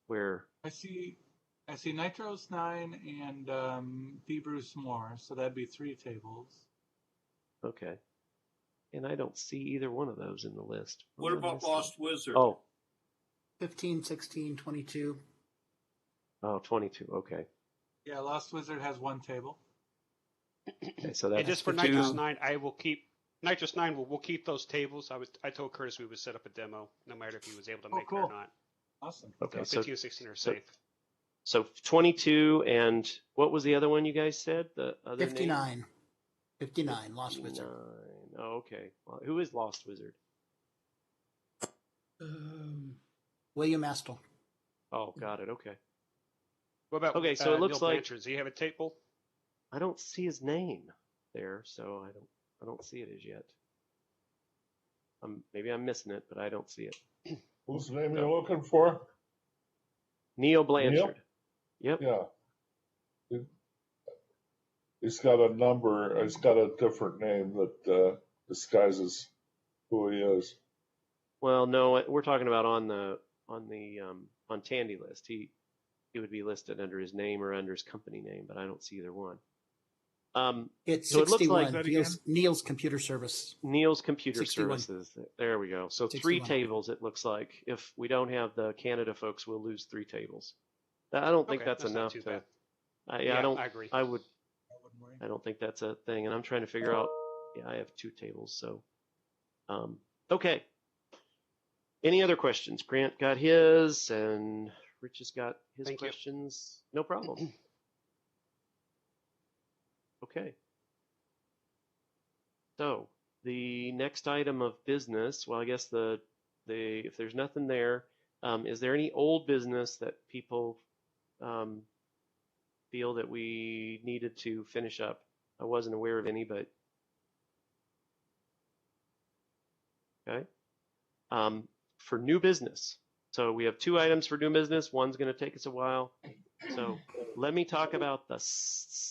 where. I see Nitros 9 and Bruce Moore, so that'd be 3 tables. Okay. And I don't see either one of those in the list. What about Lost Wizard? Oh. 15, 16, 22. Oh, 22. Okay. Yeah, Lost Wizard has 1 table. Okay, so that's and just for Nitrous 9, I will keep Nitrous 9. We'll keep those tables. I told Curtis we would set up a demo, no matter if he was able to make it or not. Awesome. Okay, so 15 and 16 are safe. So 22 and what was the other one you guys said? The other 59. name? 59, Lost Wizard. Oh, okay. Well, who is Lost Wizard? William Astle. Oh, got it. Okay. What about so it looks Neil like Blanchard? Does he have a table? I don't see his name there, so I don't see it as yet. Maybe I'm missing it, but I don't see it. Whose name you're looking for? Neil Blanchard. Neil? Yep. Yeah. He's got a number. He's got a different name that disguises who he is. Well, no, we're talking about on Tandy list. He would be listed under his name or under his company name, but I don't see either one. It's so 61. It looks like Neil's Computer Service. Neil's Computer 61. Services. There we go. So 61. 3 tables. It looks like if we don't have the Canada folks, we'll lose 3 tables. I don't think that's enough. I agree. I don't think that's a thing, and I'm trying to figure out. Yeah, I have 2 tables. So, okay. Any other questions? Grant got his, and Rich has got his questions. No problem. Okay. So the next item of business, well, I guess if there's nothing there, is there any old business that people feel that we needed to finish up? I wasn't aware of any, but okay. For new business, so we have 2 items for new business. One's going to take us a while. So let me talk about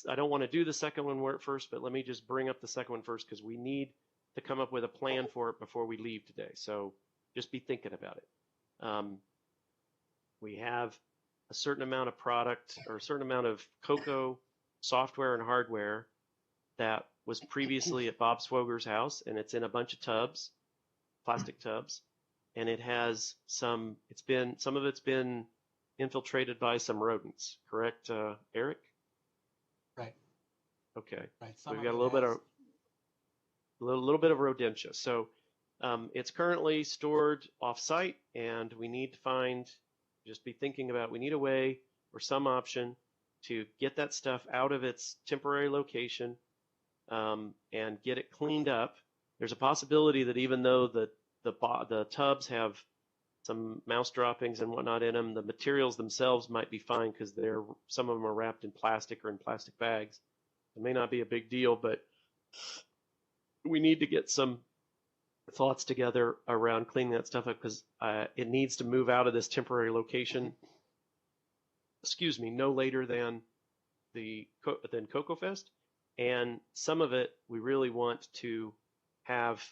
I don't want to do the second one first, but let me just bring up the second one first because we need to come up with a plan for it before we leave today. So just be thinking about it. We have a certain amount of product or a certain amount of Cocoa software and hardware that was previously at Bob Swoger's house, and it's in a bunch of tubs, plastic tubs, and it has some of it's been infiltrated by some rodents, correct, Eric? Right. Okay. Right. So we've got a little bit of rodentia. So it's currently stored off-site, and we need to just be thinking about, we need a way or some option to get that stuff out of its temporary location and get it cleaned up. There's a possibility that even though the tubs have some mouse droppings and whatnot in them, the materials themselves might be fine because some of them are wrapped in plastic or in plastic bags. It may not be a big deal, but we need to get some thoughts together around cleaning that stuff up because it needs to move out of this temporary location. No later than than Cocoa Fest, and some of it we really want to have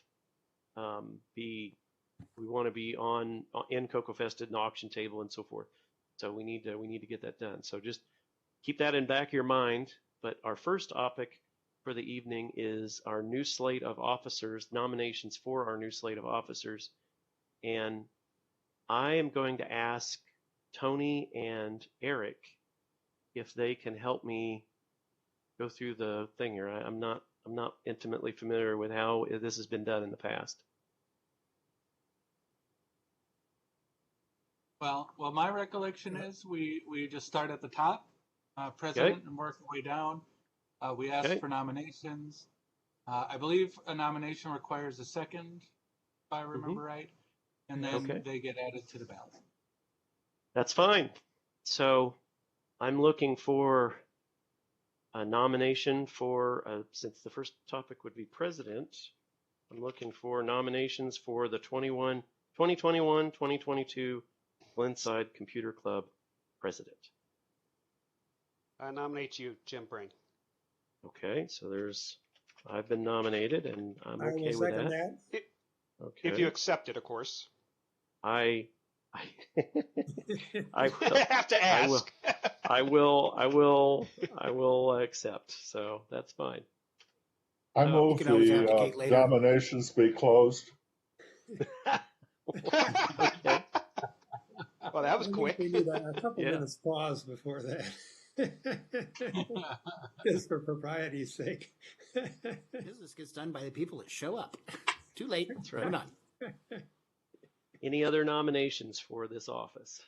we want to be in Cocoa Fest at an auction table and so forth. So we need to get that done. So just keep that in back of your mind. But our first topic for the evening is our new slate of officers, nominations for our new slate of officers. And I am going to ask Tony and Eric if they can help me go through the thing here. I'm not intimately familiar with how this has been done in the past. Well, my recollection is we just start at the top, president, and work our way down. We ask for nominations. I believe a nomination requires a second, if I remember right, and then they get added to the ballot. That's fine. So I'm looking for a nomination for, since the first topic would be president, I'm looking for nominations for the 2021-2022 Glenside Computer Club president. I nominate you, Jim Brain. Okay, so I've been nominated, and I'm okay with that. Okay. If you accept it, of course. I will, have to ask. I will accept. So that's fine. I move the nominations be closed. Okay. Well, that was quick. We need a couple minutes pause before that. Just for propriety's sake. Business gets done by the people that show up. Too late. That's right. We're done. Any other nominations for this office?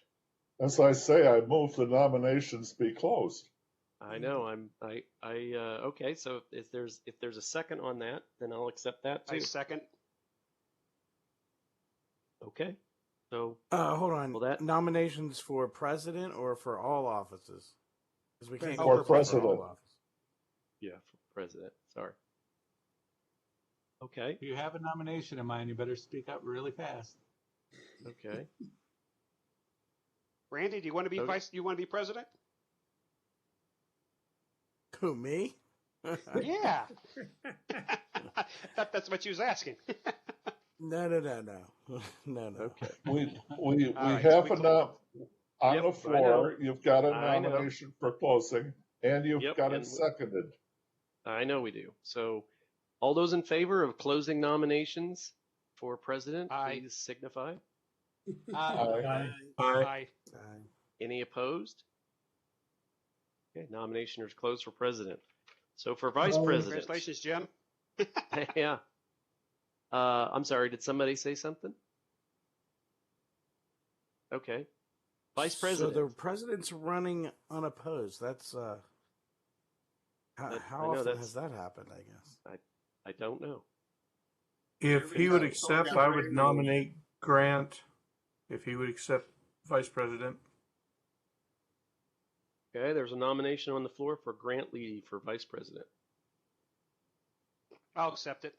As I say, I move the nominations be closed. I know. Okay. So if there's a second on that, then I'll accept that too. I second. Okay. So hold on. Nominations for president or for all offices? Because we can't for go president. For all offices. Yeah, for president. Sorry. Okay. If you have a nomination in mind, you better speak up really fast. Okay. Randy, do you want to be vice? You want to be president? Who, me? Yeah. That's what you was asking. No. Okay. We right, have so enough on Yep, the floor. You've got a I know. nomination for closing, and you've Yep, got and it seconded. I know we do. So all those in favor of closing nominations for president, Aye. please signify. Aye. Aye. Any opposed? Okay, nomination is closed for president. So for vice president. Congratulations, Jim. Yeah. I'm sorry, did somebody say something? Okay. Vice president. So the president's running unopposed. That's how often has that happened, I guess? I don't know. If he would accept, I would nominate Grant. If he would accept vice president. Okay, there's a nomination on the floor for Grant Leedy for vice president. I'll accept it.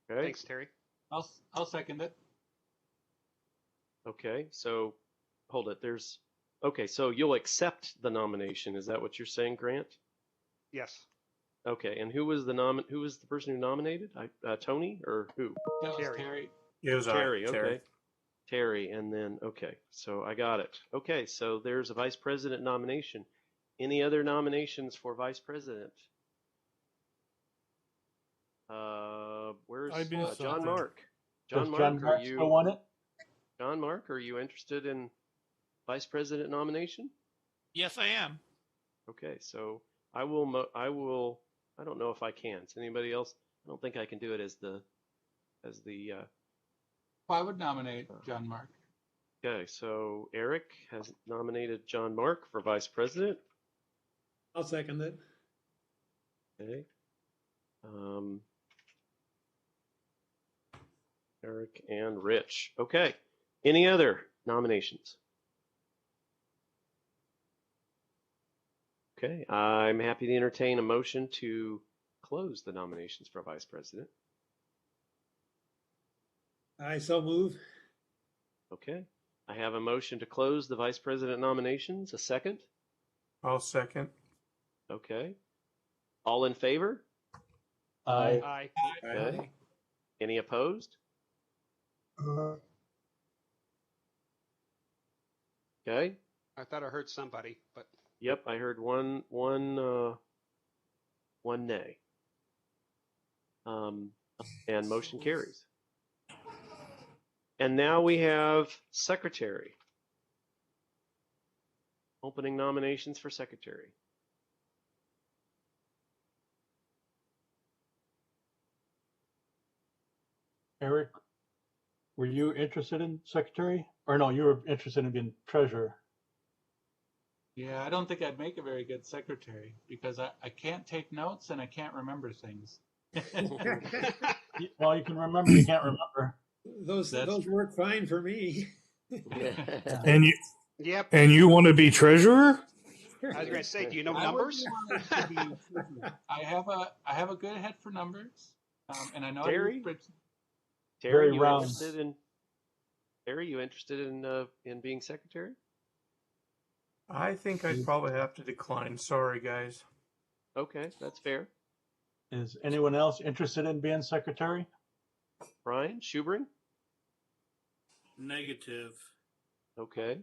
Okay. Thanks, Terry. I'll second it. Okay, so hold it. Okay, so you'll accept the nomination. Is that what you're saying, Grant? Yes. Okay, and who was the person who nominated? Tony or who? That was Terry. Terry. It was Terry. Okay. Terry, and then okay, so I got it. Okay, so there's a vice president nomination. Any other nominations for vice president? Where's I'd be John accepting. Mark? Does John Mark still want it? John Mark, are you interested in vice president nomination? Yes, I am. Okay, so I will. I don't know if I can. Is anybody else? I don't think I can do it as the. I would nominate John Mark. Okay, so Eric has nominated John Mark for vice president. I'll second it. Okay. Eric and Rich. Okay. Any other nominations? Okay. I'm happy to entertain a motion to close the nominations for vice president. I so move. Okay. I have a motion to close the vice president nominations. A second? I'll second. Okay. All in favor? Aye. Aye. Okay. Any opposed? Okay. I thought I heard somebody, but Yep, I heard one nay. And motion carries. And now we have secretary. Opening nominations for secretary. Eric, were you interested in secretary? Or no, you were interested in being treasurer. Yeah, I don't think I'd make a very good secretary because I can't take notes and I can't remember things. Well, you can remember, you can't remember. Those work fine for me. And you yep. and you want to be treasurer? I was going to say, do you know I numbers? wouldn't want it to be tricky. I have a good head for numbers, and I know how to Terry? use spreadsheets. Terry, Very you round. interested in being secretary? I think I'd probably have to decline. Sorry, guys. Okay, that's fair. Is anyone else interested in being secretary? Brian Schubring? Negative. Okay,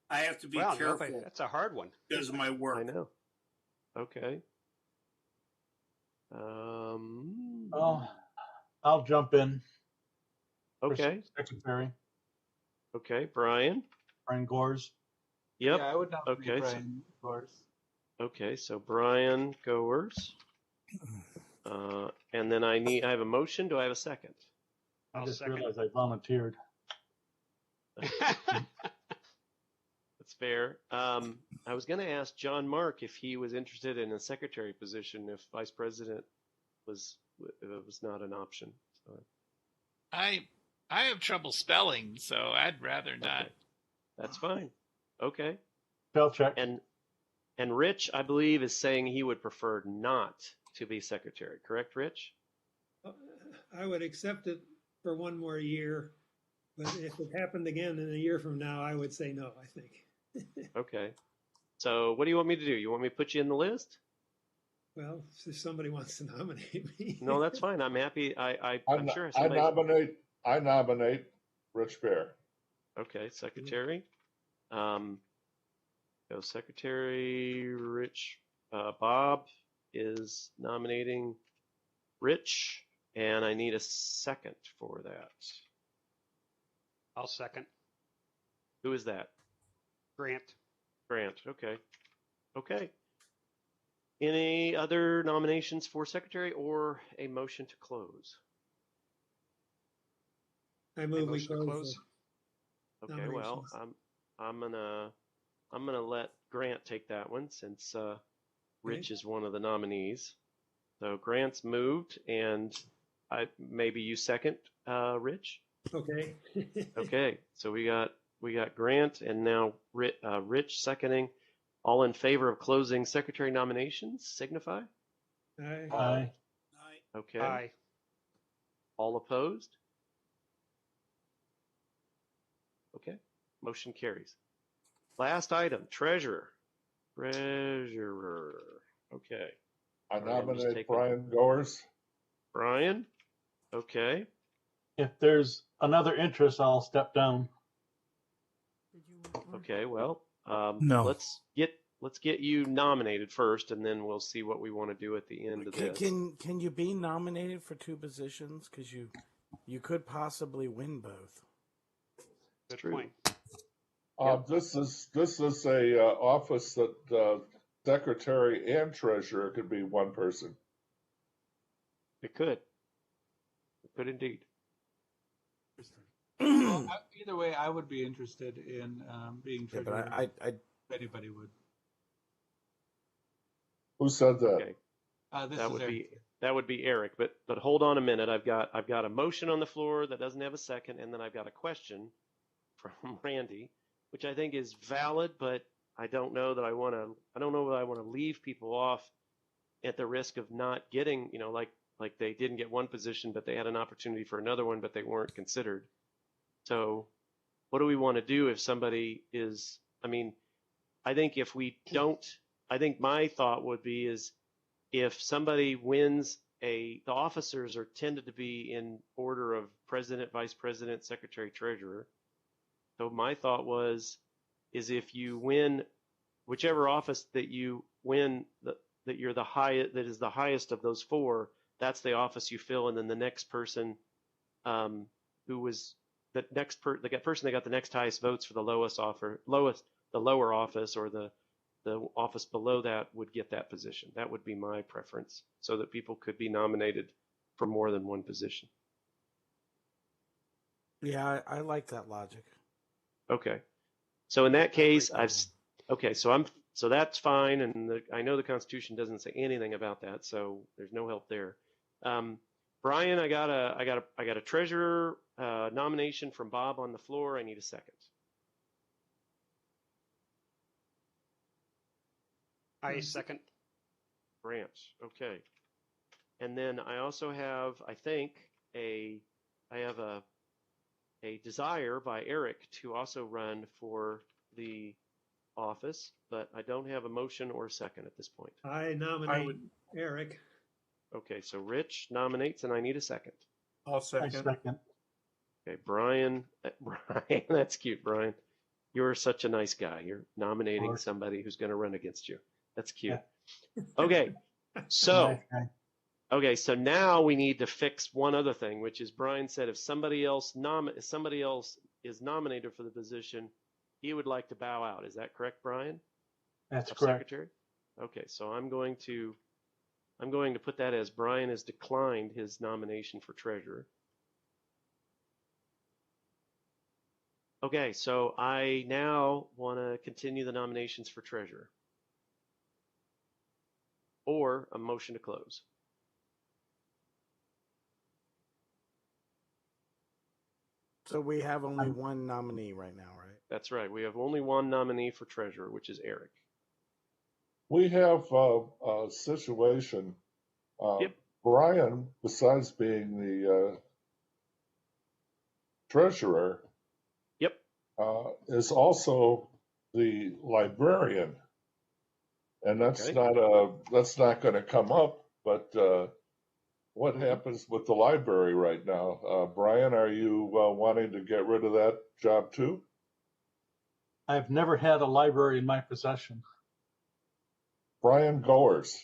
I have to be Wow, careful that's a hard one. because of my work. I know. Okay. Oh, I'll jump in. for Okay. Secretary, Okay, Brian. Brian Gores. Yep. Yeah, I would not Okay, so- Brian, of course. Okay, so Brian Goers. And then I have a motion. Do I have a second? I I'll just second. realized I volunteered. That's fair. I was going to ask John Mark if he was interested in a secretary position if vice president was not an option. So, I have trouble spelling, so I'd rather not. okay. That's fine. Okay. Spell check. And Rich, I believe, is saying he would prefer not to be secretary. Correct, Rich? I would accept it for one more year, but if it happened again in a year from now, I would say no, I think. Okay. So what do you want me to do? You want me to put you in the list? Well, if somebody wants to nominate me. No, that's fine. I'm happy. I'm sure I somebody. nominate Rich Bear. Okay, secretary. So secretary Rich. Bob is nominating Rich, and I need a second for that. I'll second. Who is that? Grant. Grant. Okay. Okay. Any other nominations for secretary or a motion to close? I move we Motion to close. Okay. Well, Nominations. I'm gonna let Grant take that one since Rich is one of the nominees. So Grant's moved, and maybe you second, Rich. Okay. Okay. So we got Grant, and now Rich seconding. All in favor of closing secretary nominations, signify. Aye. Aye. Okay. Aye. All opposed? Okay. Motion carries. Last item, treasurer. Treasurer. Okay. I Brian, just nominate take it. Brian Goers. Brian? Okay. If there's another interest, I'll step down. Okay. Well, No. let's get you nominated first, and then we'll see what we want to do at the end of this. Can you be nominated for two positions? Because you could possibly win both. Good True. point. This is a office that secretary and treasurer could be one person. It could. It could indeed. Well, either way, I would be interested in being Yeah, treasurer. but I if anybody would. Who said that? Okay. This That is would Eric. that would be Eric. But hold on a minute. I've got a motion on the floor that doesn't have a second, and then I've got a question from Randy, which I think is valid, but I don't know that I want to leave people off at the risk of not getting, like they didn't get one position, but they had an opportunity for another one, but they weren't considered. So what do we want to do if somebody is, I think if we don't I think my thought would be is if somebody wins the officers are tended to be in order of president, vice president, secretary, treasurer. So my thought is if you win whichever office that you win that you're the highest, that is the highest of those four, that's the office you fill, and then the next person who was the person that got the next highest votes for the the lower office, or the office below that would get that position. That would be my preference, so that people could be nominated for more than one position. Yeah, I like that logic. Okay. So in that case, so that's fine, and I know the Constitution doesn't say anything about that, so there's no help there. Brian, I got a treasurer nomination from Bob on the floor. I need a second. I second. Grant. Okay. And then I also have, I think, I have a desire by Eric to also run for the office, but I don't have a motion or a second at this point. I nominate Eric. Okay, so Rich nominates, and I need a second. I'll I second. second. Okay, Brian, that's cute, Brian. You're such a nice guy. You're nominating somebody who's going to run against you. That's cute. Yeah. Okay, so Nice guy. okay, so now we need to fix one other thing, which is Brian said if somebody else is nominated for the position, he would like to bow out. Is that correct, Brian? That's correct. Secretary? Okay, so I'm going to put that as Brian has declined his nomination for treasurer. Okay, so I now want to continue the nominations for treasurer. Or a motion to close. So we have only one nominee right now, right? That's right. We have only one nominee for treasurer, which is Eric. We have a situation. Yep. Brian, besides being the treasurer, Yep. is also the librarian, and that's not going to come up. But what happens with the library right now? Brian, are you wanting to get rid of that job too? I've never had a library in my possession. Brian Goers.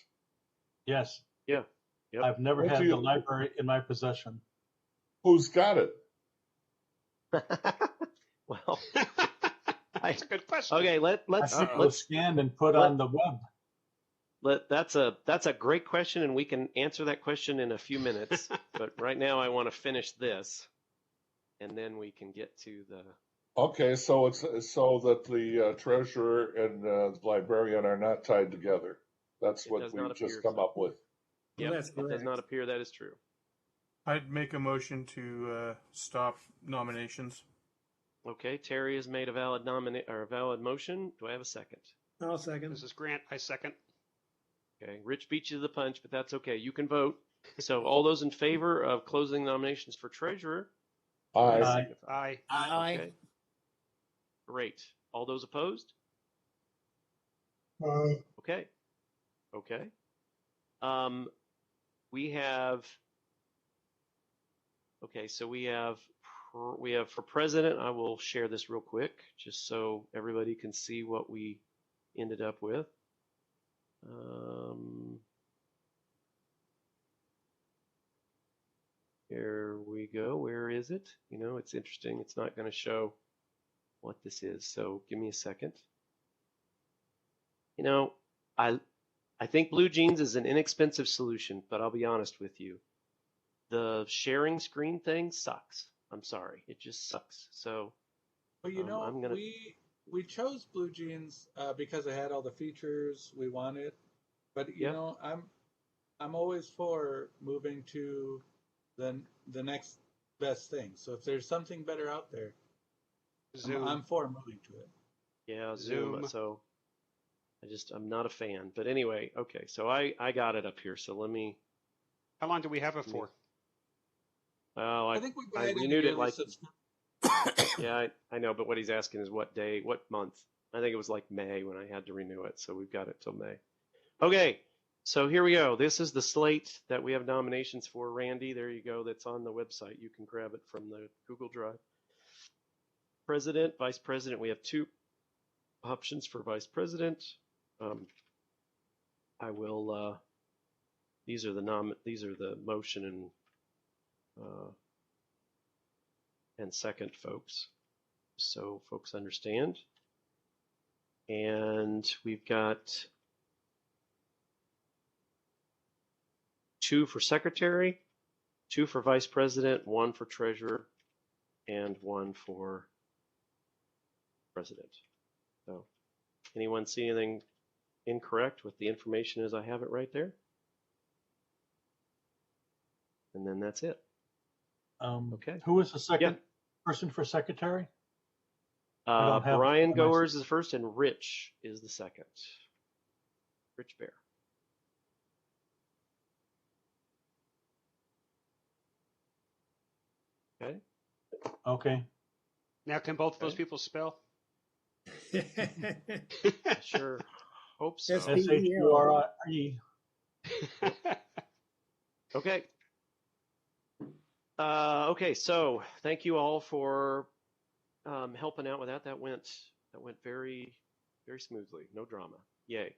Yes. Yeah. Yep. I've never What had do you- the library in my possession. Who's got it? Well, That's a good question. okay. I Let's think it was scanned and put on the web. That's a great question, and we can answer that question in a few minutes. But right now, I want to finish this, and then we can get to the. Okay, so it's so that the treasurer and librarian are not tied together. That's It what does we not just appear come so. up with. Yep, that's it does correct. not appear that is true. I'd make a motion to stop nominations. Okay, Terry has made a valid motion. Do I have a second? I'll second. This is Grant. I second. Okay, Rich beat you to the punch, but that's okay. You can vote. So all those in favor of closing nominations for treasurer? Aye. signify. Aye. Aye. Okay. Great. All those opposed? Okay. Okay. We have. Okay, so we have for president. I will share this real quick, just so everybody can see what we ended up with. Here we go. Where is it? You know, it's interesting. It's not going to show what this is. So give me a second. You know, I think Blue Jeans is an inexpensive solution, but I'll be honest with you. The sharing screen thing sucks. I'm sorry. It just sucks. So Well, you know, I'm gonna. we chose Blue Jeans because it had all the features we wanted. But you Yep. know, I'm always for moving to the next best thing. So if there's something better out there, Zoom. I'm for moving to it. Yeah, Zoom. Zoom. So I'm not a fan. But anyway, okay. So I got it up here. So let me. How long do we have it for? Well, I think we I buy it in renewed a it yearly like. subscription. Yeah, I know. But what he's asking is what day, what month. I think it was like May when I had to renew it, so we've got it till May. Okay, so here we go. This is the slate that we have nominations for. Randy, there you go. That's on the website. You can grab it from the Google Drive. President, Vice President, we have 2 options for Vice President. I will. These are the motion and second, folks, so folks understand. And we've got 2 for secretary, 2 for vice president, 1 for treasurer, and 1 for president. So, anyone see anything incorrect with the information as I have it right there? And then that's it. Okay. Who was the second person for secretary? Brian Goers is the first, and Rich is the second. Rich Bear. Okay. Okay. Now, can both of those people spell? Sure. Hope so. S-H-U-R-I-E. Okay. Okay, so thank you all for helping out with that. That went very, very smoothly. No drama. Yay.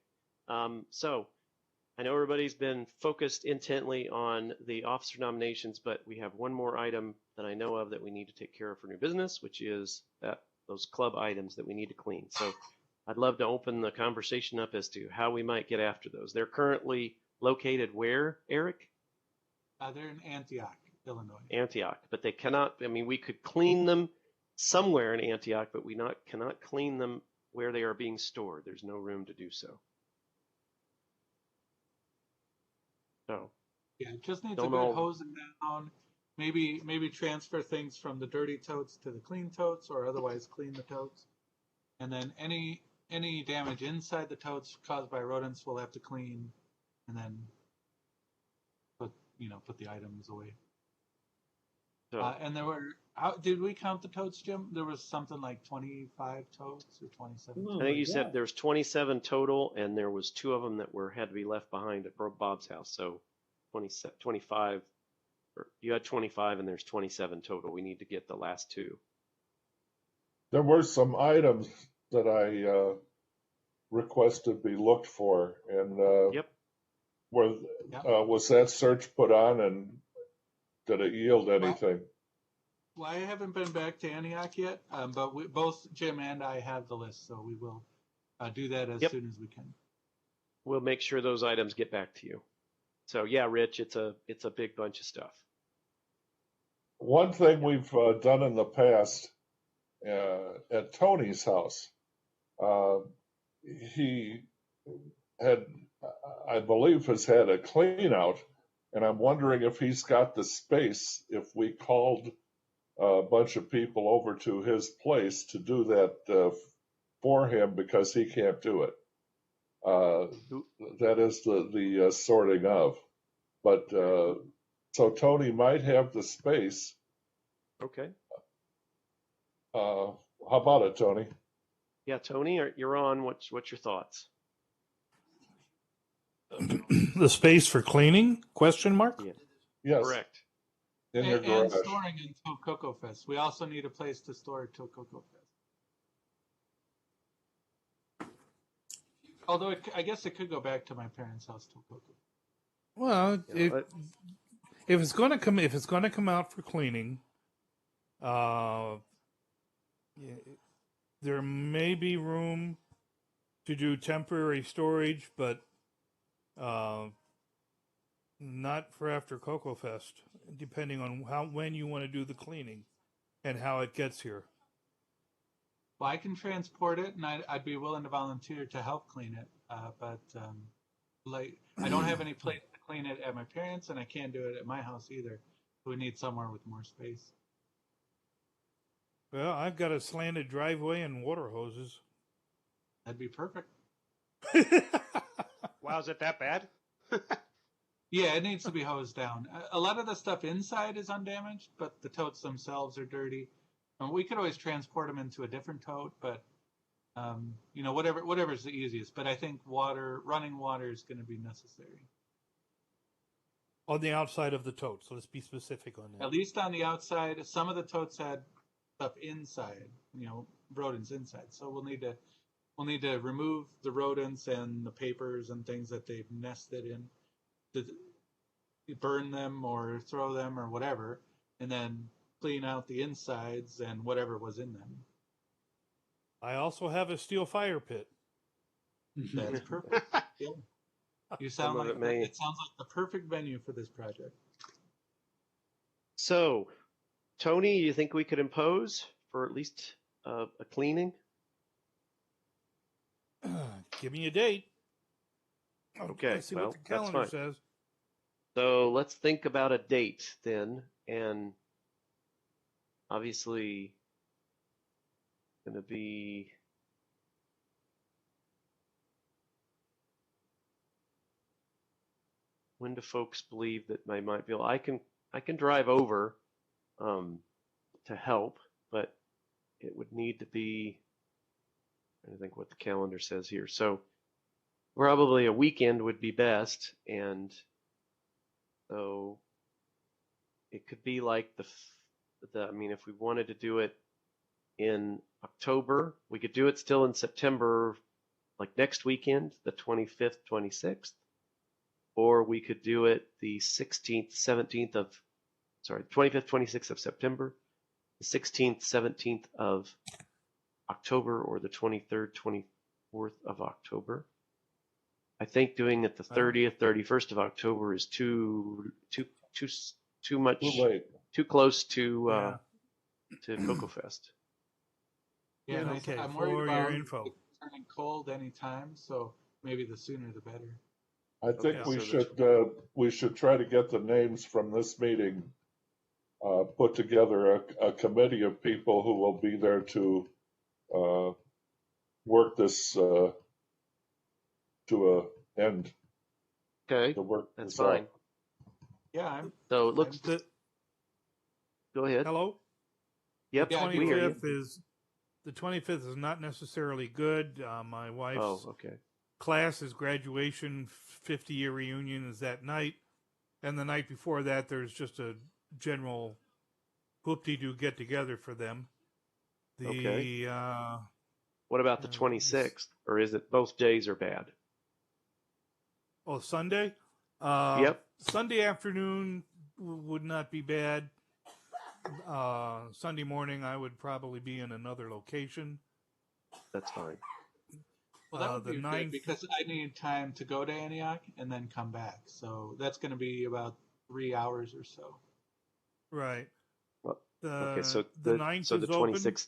So I know everybody's been focused intently on the officer nominations, but we have one more item that I know of that we need to take care of for new business, which is those club items that we need to clean. So I'd love to open the conversation up as to how we might get after those. They're currently located where, Eric? They're in Antioch, Illinois. Antioch, but they cannot, I mean, we could clean them somewhere in Antioch, but we cannot clean them where they are being stored. There's no room to do so. So. Yeah, it just needs a good hosing down. Maybe transfer things from the dirty totes to the clean totes, or otherwise clean the totes. And then any damage inside the totes caused by rodents we'll have to clean, and then put the items away. So, and there were, did we count the totes, Jim? There was something like 25 totes or 27. I think you said there was 27 total, and there was 2 of them that had to be left behind at Bob's house. So 25. You had 25, and there's 27 total. We need to get the last 2. There were some items that I requested be looked for, and yep. Was that search put on, and did it yield anything? Well, I haven't been back to Antioch yet, but both Jim and I have the list, so we will do that as soon as we can. We'll make sure those items get back to you. So yeah, Rich, it's a big bunch of stuff. One thing we've done in the past at Tony's house, he had, I believe, has had a clean out, and I'm wondering if he's got the space if we called a bunch of people over to his place to do that for him, because he can't do it. That is the sorting of. But so Tony might have the space. Okay. How about it, Tony? Yeah, Tony, you're on. What's your thoughts? The space for cleaning? Question mark? Yeah. Yes. Correct. In your garage. And storing until Cocoa Fest. We also need a place to store it till Cocoa Fest. Although I guess it could go back to my parents' house till Cocoa. Well, if it's going to come out for cleaning, there may be room to do temporary storage, but not for after Cocoa Fest, depending on when you want to do the cleaning and how it gets here. Well, I can transport it, and I'd be willing to volunteer to help clean it. But I don't have any place to clean it at my parents', and I can't do it at my house either. So we need somewhere with more space. Well, I've got a slanted driveway and water hoses. That'd be perfect. Wow, is it that bad? Yeah, it needs to be hosed down. A lot of the stuff inside is undamaged, but the totes themselves are dirty. We could always transport them into a different tote, but whatever's the easiest. But I think running water is going to be necessary. On the outside of the tote, so let's be specific on that. At least on the outside. Some of the totes had stuff inside, rodents inside. So we'll need to remove the rodents and the papers and things that they've nested in, to burn them or throw them or whatever, and then clean out the insides and whatever was in them. I also have a steel fire pit. That's perfect. Yeah. It sounds like the perfect venue for this project. So, Tony, you think we could impose for at least a cleaning? Give me a date. Okay, Let's see well, what the calendar that's fine. says. So let's think about a date then, and obviously going to be when do folks believe that they might be able, I can drive over to help, but it would need to be, I think what the calendar says here. So probably a weekend would be best, and so it could be like I mean, if we wanted to do it in October, we could do it still in September, like next weekend, the 25th, 26th, or we could do it the 16th, 17th of, 25th, 26th of September, the 16th, 17th of October, or the 23rd, 24th of October. I think doing it the 30th, 31st of October is too much, too close to Cocoa Fest. Yeah, and okay, I'm worried for about your info. it turning cold anytime, so maybe the sooner the better. I think Okay, we should try to get the names from this meeting, put together a committee of people who will be there to work this to a end. Okay, To work that's this fine. out. Yeah, So it looks. Go ahead. Hello? Yep, The we hear you. 25th is not necessarily good. My wife's okay. class is graduation, 50-year reunion is that night. And the night before that, there's just a general whoop-de-doo get-together for them. Okay. What about the 26th? Or is it both days are bad? Oh, Sunday? Yep. Sunday afternoon would not be bad. Sunday morning, I would probably be in another location. That's fine. Well, that would the be 9th, good because I need time to go to Antioch and then come back. So that's going to be about 3 hours or so. right. Well, The, okay, so the 9th so is the 26th.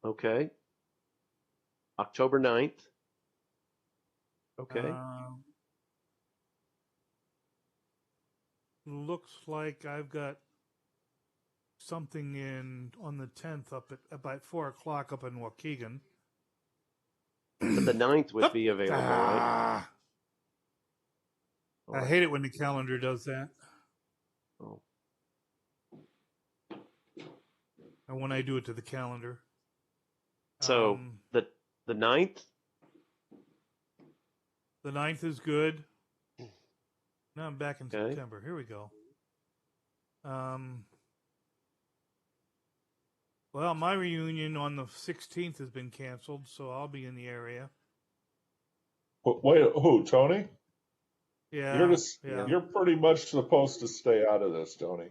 open. Okay. October 9th. Okay. Looks like I've got something on the 10th up at about 4 o'clock up in Waukegan. But the 9th would be available, right? I hate it when the calendar does that. Oh. And when I do it to the calendar. So the 9th? The 9th is good. Now I'm back in September. Here we go. Well, my reunion on the 16th has been canceled, so I'll be in the area. Wait, who, Tony? Yeah. You're pretty much supposed to stay out of this, Tony.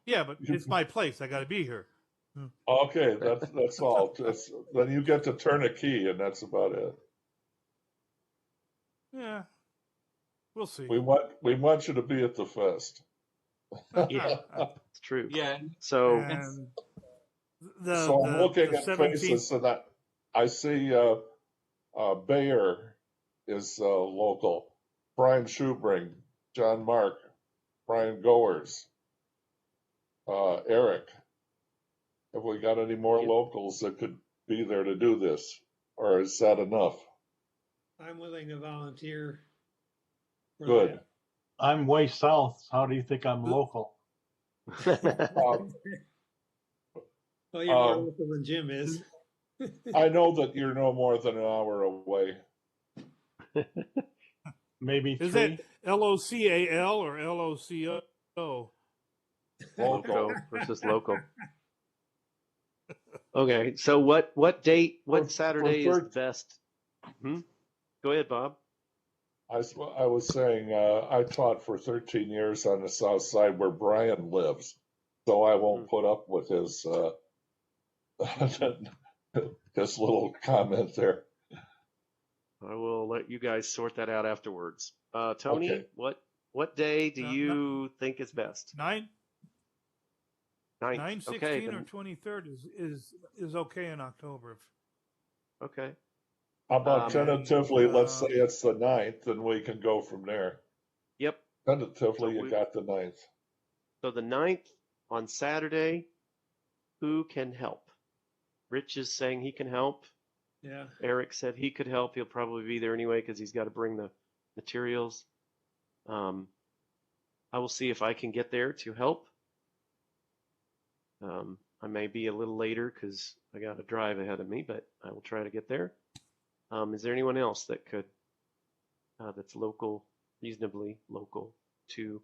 Yeah, but it's my place. I got to be here. Okay, that's all. Then you get to turn a key, and that's about it. Yeah, we'll see. We want you to be at the fest. Yeah, it's true. Yeah. So I'm looking at 17th. faces, and I see Bayer is local. Brian Schubring, John Mark, Brian Goers, Eric. Have we got any more locals that could be there to do this, or is that enough? I'm willing to volunteer. Good. That. I'm way south. How do you think I'm local? Well, Well, you're more local than Jim is. I know that you're no more than an hour away. Maybe Is three. that LOCAL or LOCO? Local versus local. Okay, so what date, what Saturday is the best? Go ahead, Bob. I was saying I taught for 13 years on the south side where Brian lives, so I won't put up with his his little comment there. I will let you guys sort that out afterwards. Tony, Okay. what day do you think is best? 9, 9th. 9, 16, Okay, or 23rd is okay in October. Okay. How about tentatively, let's say um, it's the 9th, and we can go from there. Yep. Tentatively, you got the 9th. So the 9th on Saturday, who can help? Rich is saying he can help. Yeah. Eric said he could help. He'll probably be there anyway because he's got to bring the materials. I will see if I can get there to help. I may be a little later because I got a drive ahead of me, but I will try to get there. Is there anyone else that could, that's local, reasonably local to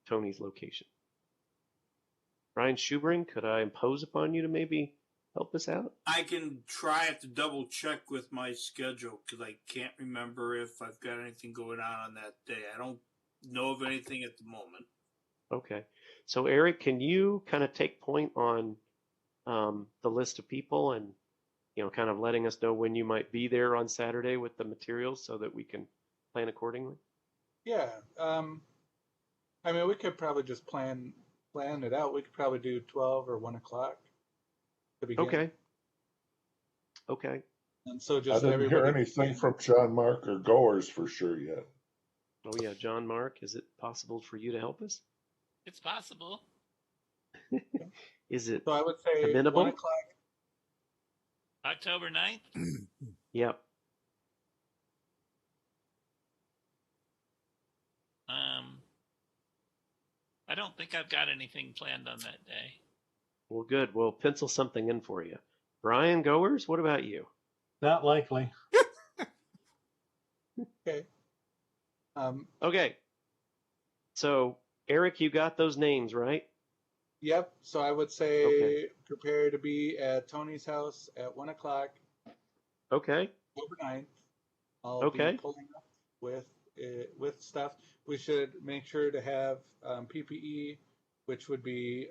Tony's location? Brian Schubring, could I impose upon you to maybe help us out? I can try to double check with my schedule because I can't remember if I've got anything going on that day. I don't know of anything at the moment. Okay. So Eric, can you kind of take point on the list of people and, kind of letting us know when you might be there on Saturday with the materials so that we can plan accordingly? Yeah. I mean, we could probably just plan it out. We could probably do 12 or 1 o'clock to begin. Okay. Okay. And so I just didn't hear everybody. anything from John Mark or Goers for sure yet. Oh yeah, John Mark, is it possible for you to help us? It's possible. Is it So I would say amenable? 1 o'clock. October 9th? Yep. I don't think I've got anything planned on that day. Well, good. We'll pencil something in for you. Brian Goers, what about you? Not likely. Okay. Okay. So, Eric, you got those names, right? Yep. So I would say Okay. prepare to be at Tony's house at 1 o'clock, Okay. October 9th. I'll Okay. be pulling up with stuff. We should make sure to have PPE, which would be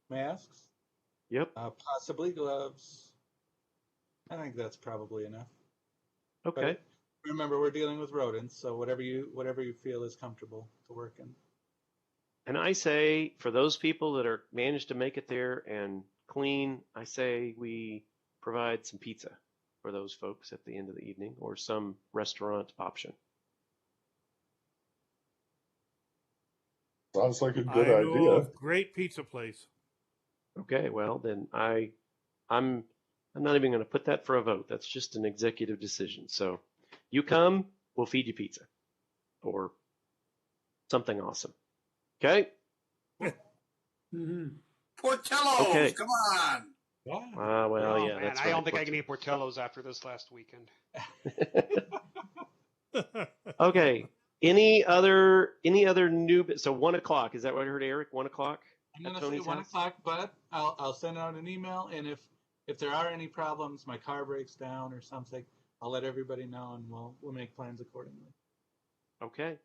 masks. Yep. Possibly gloves. I think that's probably enough. Okay. But remember, we're dealing with rodents, so whatever you feel is comfortable to work in. And I say, for those people that are managed to make it there and clean, I say we provide some pizza for those folks at the end of the evening or some restaurant option. Sounds like a good I know idea. of great pizza place. Okay, well then I'm not even going to put that for a vote. That's just an executive decision. So you come, we'll feed you pizza or something awesome. Okay? Portillo's, Okay. come on. Well, Oh, yeah, man, that's I right. don't think I can eat Portillo's after this last weekend. Okay. Any other new? So 1 o'clock. Is that what I heard, Eric? 1 o'clock I'm at gonna say Tony's 1 house? o'clock, but I'll send out an email, and if there are any problems, my car breaks down or something, I'll let everybody know, and we'll make plans accordingly. Okay.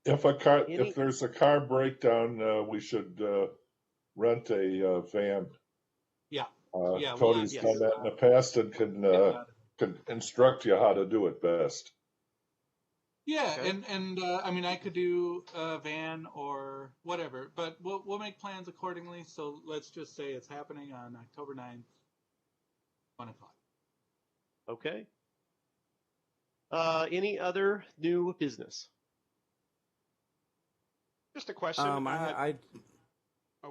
If there's a car breakdown, we should rent a van. Yeah. Tony's done that in the past and can instruct you how to do it best. Yeah, Okay. and I mean, I could do a van or whatever, but we'll make plans accordingly. So let's just say it's happening on October 9th, 1 o'clock. Okay. Any other new business? Just a question. Oh,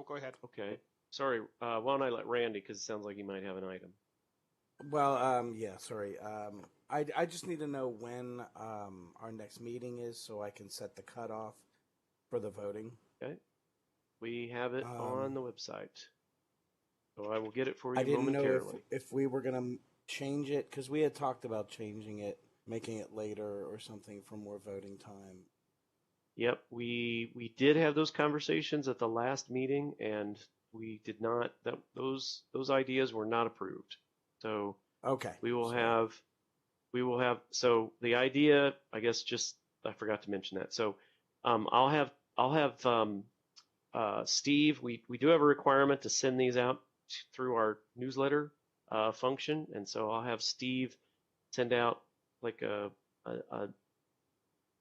go ahead. Okay. Sorry. Why don't I let Randy, because it sounds like he might have an item. Well, yeah, sorry. I just need to know when our next meeting is so I can set the cutoff for the voting. Okay. We have it on the website. So I will get it for you I didn't know momentarily. if we were going to change it, because we had talked about changing it, making it later or something for more voting time. Yep, we did have those conversations at the last meeting, and we did not. Those ideas were not approved. So Okay. we will have. So the idea, I guess, just I forgot to mention that. So I'll have Steve. We do have a requirement to send these out through our newsletter function, and so I'll have Steve send out like a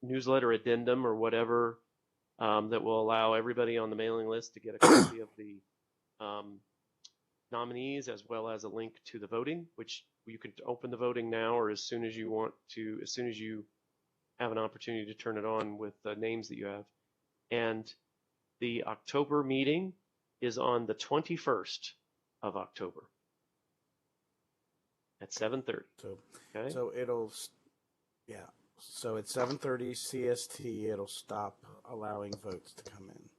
newsletter addendum or whatever that will allow everybody on the mailing list to get a copy of the nominees as well as a link to the voting, which you can open the voting now or as soon as you want to, as soon as you have an opportunity to turn it on with the names that you have. And the October meeting is on the 21st of October at 7:30. So, okay. So it'll, yeah. So at 7:30 CST, it'll stop allowing votes to come in.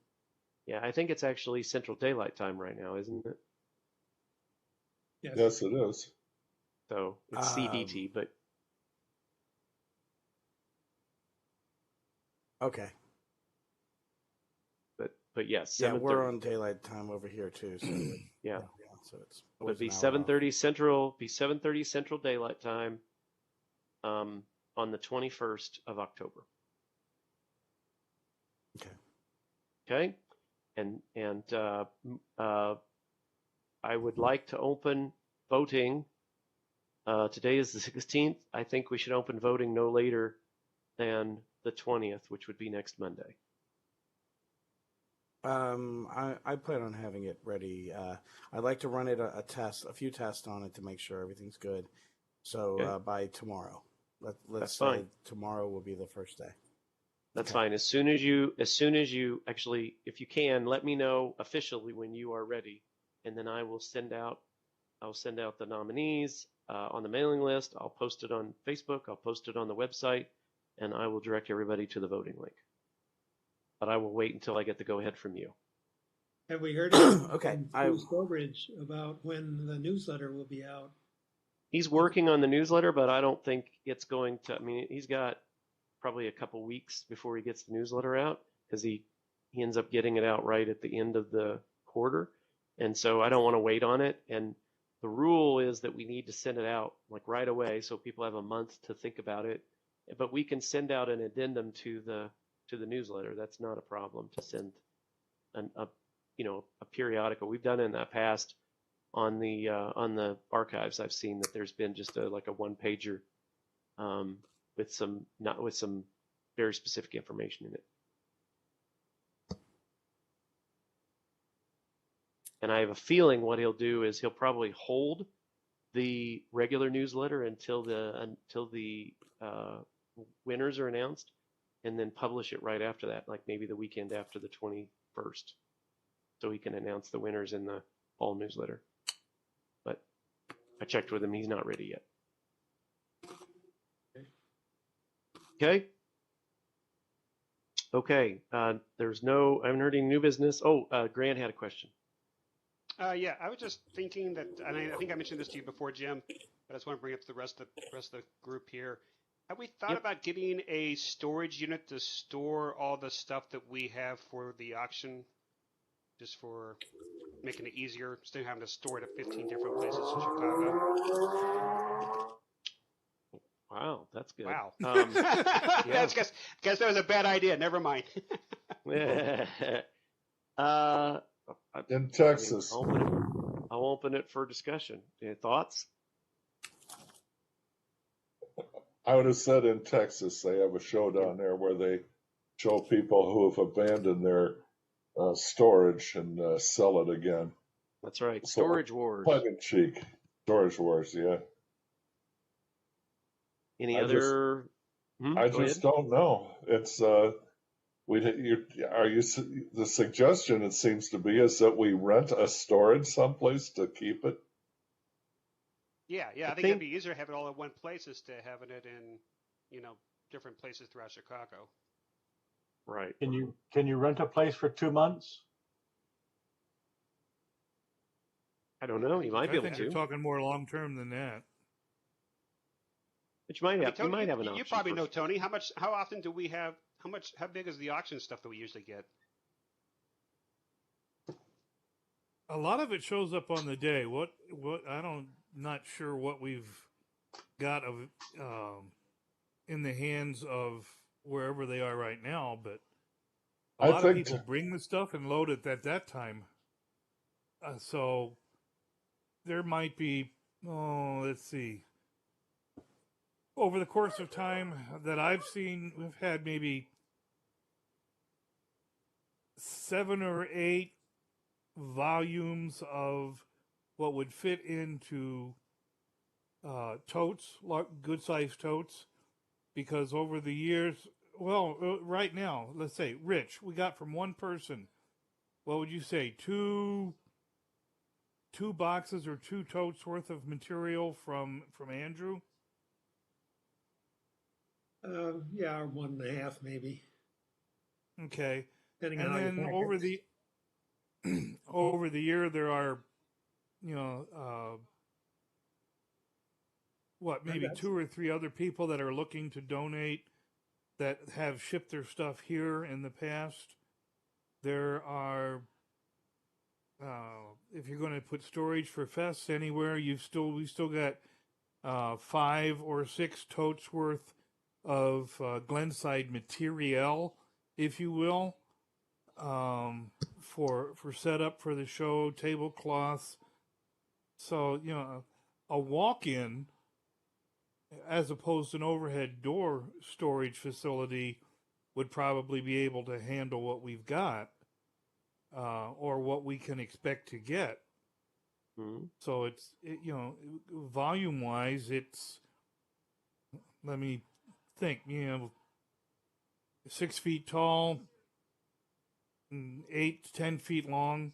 Yeah, I think it's actually Central Daylight Time right now, isn't it? Yes, it is. So it's CDT, but okay. But yes, Yeah, 7:30. we're on daylight time over here too. So yeah. So it's Would be always an hour 7:30 Central. Be 7:30 Central Daylight Time. On the 21st of October. Okay. Okay. And I would like to open voting. Today is the 16th. I think we should open voting no later than the 20th, which would be next Monday. I plan on having it ready. I'd like to run it a few tests on it to make sure everything's good. So Okay. By tomorrow, let's say fine. tomorrow will be the first day. That's Okay. fine. As soon as you actually, if you can, let me know officially when you are ready, and then I'll send out the nominees on the mailing list. I'll post it on Facebook. I'll post it on the website, and I will direct everybody to the voting link. But I will wait until I get the go ahead from you. Have we heard anything Okay, from Steve Stowbridge about when the newsletter will be out? He's working on the newsletter, but I don't think it's going to. I mean, he's got probably a couple weeks before he gets the newsletter out because he ends up getting it out right at the end of the quarter, and so I don't want to wait on it. And the rule is that we need to send it out like right away, so people have a month to think about it. But we can send out an addendum to the newsletter. That's not a problem to send a periodical. We've done it in the past. On the archives, I've seen that there's been just a one pager with some very specific information in it. And I have a feeling what he'll do is he'll probably hold the regular newsletter until the winners are announced, and then publish it right after that, like maybe the weekend after the 21st, so he can announce the winners in the fall newsletter. But I checked with him; he's not ready yet. Okay. Okay. I haven't heard any new business. Oh, Grant had a question. Yeah, I was just thinking that, and I think I mentioned this to you before, Jim, but I just want to bring it up to the rest of the group here. Have we thought about getting a storage unit to store all the stuff that we have for the auction, just for making it easier, instead of having to store it at 15 different places in Chicago? Wow, that's good. Wow. Yeah. Guess that was a bad idea. Never mind. In Texas. I'll open it for discussion. Any thoughts? I would have said in Texas they have a show down there where they show people who have abandoned their storage and sell it again. That's right. So, Storage Wars. Tongue in cheek. Storage Wars, yeah. Any other? I just don't know. It's the suggestion, it seems to be, is that we rent a storage someplace to keep it. Yeah. I think it'd be easier to have it all in one place as to having it in, different places throughout Chicago. Right. Can you rent a place for 2 months? I don't know. You might be I able think you're to. talking more long term than that. But you might I mean, have. Tony, you might have an you option. probably for- know, Tony. How often do we have? How big is the auction stuff that we usually get? A lot of it shows up on the day. What not sure what we've got of in the hands of wherever they are right now, but a I lot of think people bring the stuff and load it at that time. So there might be, let's see, over the course of time that I've seen, we've had maybe 7 or 8 volumes of what would fit into totes, good sized totes, because over the years, right now, let's say, Rich, we got from one person, what would you say, two boxes or 2 totes worth of material from Andrew? Yeah, or 1.5 maybe. Okay, Depending and on how you then pack over it. the over the year there are, maybe 2 or 3 other people that are looking to donate that have shipped their stuff here in the past. There are, if you're going to put storage for fests anywhere, we still got 5 or 6 totes worth of Glenside material, if you will, for setup for the show, tablecloths. So a walk-in, as opposed to an overhead door storage facility, would probably be able to handle what we've got, or what we can expect to get. Mhm. So volume wise, let me think, 6 feet tall, 8 to 10 feet long,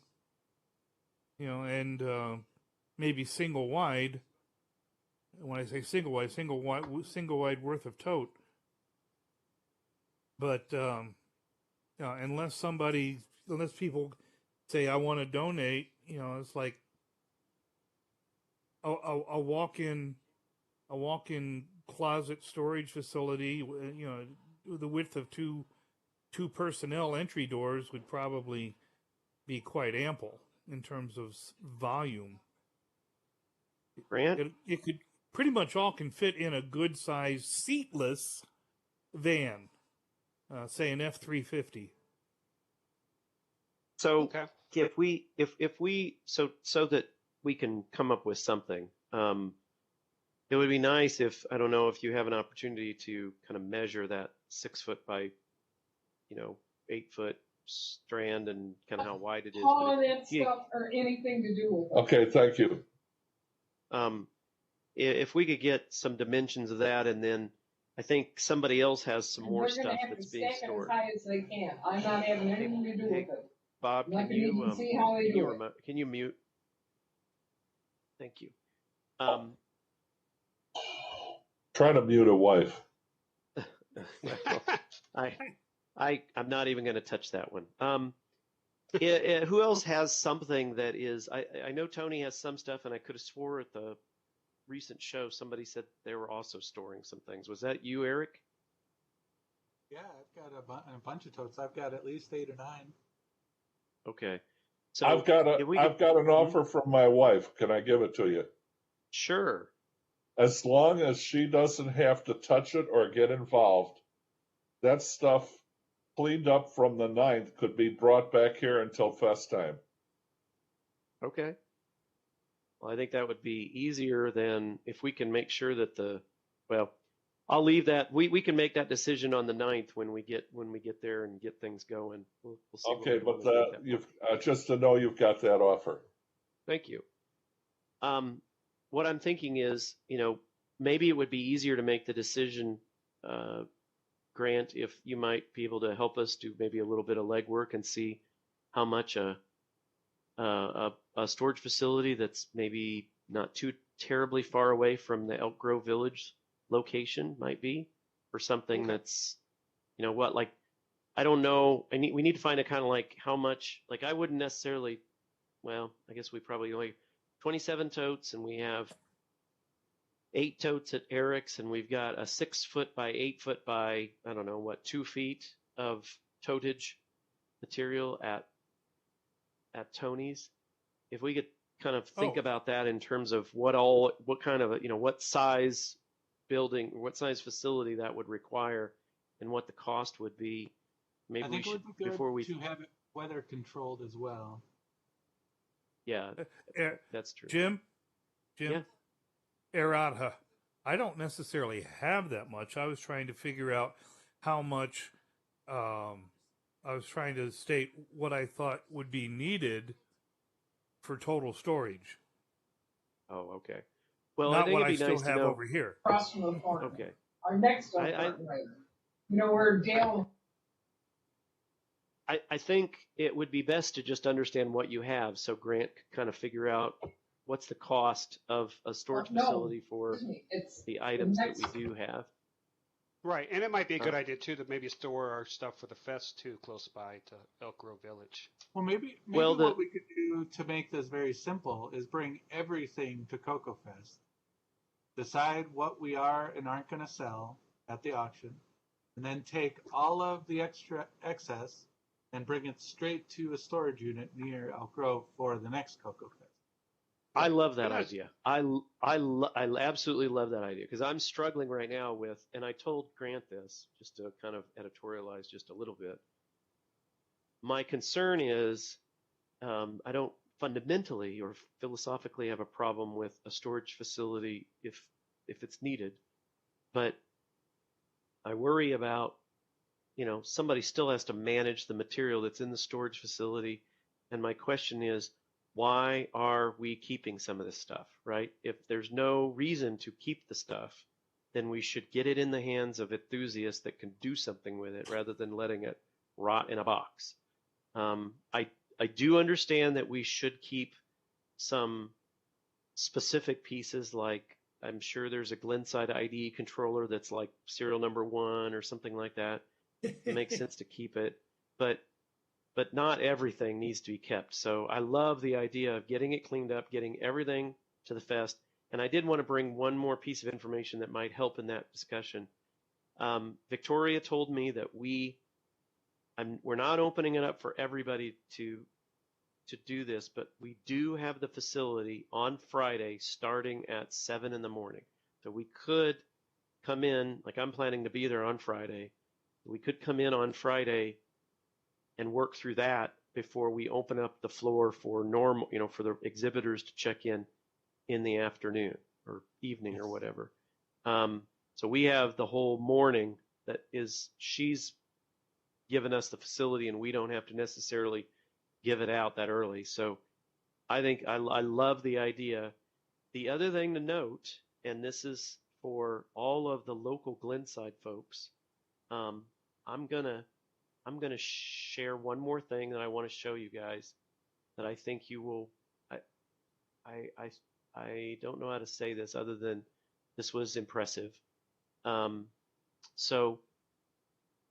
and maybe single wide. When I say single wide worth of tote. But unless people say I want to donate, it's like a walk-in closet storage facility. The width of two personnel entry doors would probably be quite ample in terms of volume. Grant? It could pretty much all can fit in a good sized seatless van, say an F-350. So Okay. if we so that we can come up with something, it would be nice if, I don't know if you have an opportunity to kind of measure that 6 foot by 8 foot strand and kind of how wide it is. All of that stuff or anything to do with it. Okay, thank you. If we could get some dimensions of that, and then I think somebody else has some more They're going stuff to have to that's being stack it as stored. high as they can. I'm not having anything to do with it. Bob, I can even see how they do it. can you mute? Thank you. Trying to mute a wife. I'm not even going to touch that one. Who else has something that is? I know Tony has some stuff, and I could have swore at the recent show somebody said they were also storing some things. Was that you, Eric? Yeah, I've got a bunch of totes. I've got at least 8 or 9. Okay. So I've got an offer from my wife. Can I give it to you? Sure. As long as she doesn't have to touch it or get involved, that stuff cleaned up from the 9th could be brought back here until fest time. Okay. Well, I think that would be easier than if we can make sure that I'll leave that. We can make that decision on the 9th when we get there and get things going. We'll see. Okay, but you've just to know you've got that offer. Thank you. What I'm thinking is, maybe it would be easier to make the decision, Grant, if you might be able to help us do maybe a little bit of legwork and see how much a storage facility that's maybe not too terribly far away from the Elk Grove Village location might be, or something that's, I don't know. We need to find a kind of like how much, like I wouldn't necessarily, I guess we probably only 27 totes, and we have 8 totes at Eric's, and we've got a 6 foot by 8 foot by, I don't know what, 2 feet of totage material at Tony's. If we could kind of think about that in terms of what kind of, what size building, what size facility that would require and what the cost would be. Maybe I think we should, it would be good before we, to have it weather controlled as well. yeah, that's true. Jim, Yeah. Errata. I don't necessarily have that much. I was trying to figure out how much. I was trying to state what I thought would be needed for total storage. Oh, okay. Well, not I think what I it'd be still nice have to know. over here. Across from the farm. Okay. Our next door, right? You know where Dale. I think it would be best to just understand what you have, so Grant could kind of figure out what's the cost of a storage facility for the items that we do have. Right, and it might be a good idea too to maybe store our stuff for the fest too close by to Elk Grove Village. Well, maybe what we could do to make this very simple is bring everything to Cocoa Fest. Decide what we are and aren't going to sell at the auction, and then take all of the extra excess and bring it straight to a storage unit near Elk Grove for the next Cocoa Fest. I love that idea. I absolutely love that idea because I'm struggling right now with, and I told Grant this just to kind of editorialize just a little bit. My concern is I don't fundamentally or philosophically have a problem with a storage facility if it's needed, but I worry about, somebody still has to manage the material that's in the storage facility, and my question is, why are we keeping some of this stuff, right? If there's no reason to keep the stuff, then we should get it in the hands of enthusiasts that can do something with it rather than letting it rot in a box. I do understand that we should keep some specific pieces, like I'm sure there's a Glenside ID controller that's like serial number 1 or something like that. It makes sense to keep it, but not everything needs to be kept. So I love the idea of getting it cleaned up, getting everything to the fest. And I did want to bring one more piece of information that might help in that discussion. Victoria told me that we're not opening it up for everybody to do this, but we do have the facility on Friday starting at 7 in the morning. So we could come in, like I'm planning to be there on Friday. We could come in on Friday and work through that before we open up the floor for normal, for the exhibitors to check in the afternoon or evening or whatever. So we have the whole morning she's given us the facility and we don't have to necessarily give it out that early. So I think I love the idea. The other thing to note, and this is for all of the local Glenside folks, I'm gonna share one more thing that I want to show you guys that I think you will. I don't know how to say this other than this was impressive. So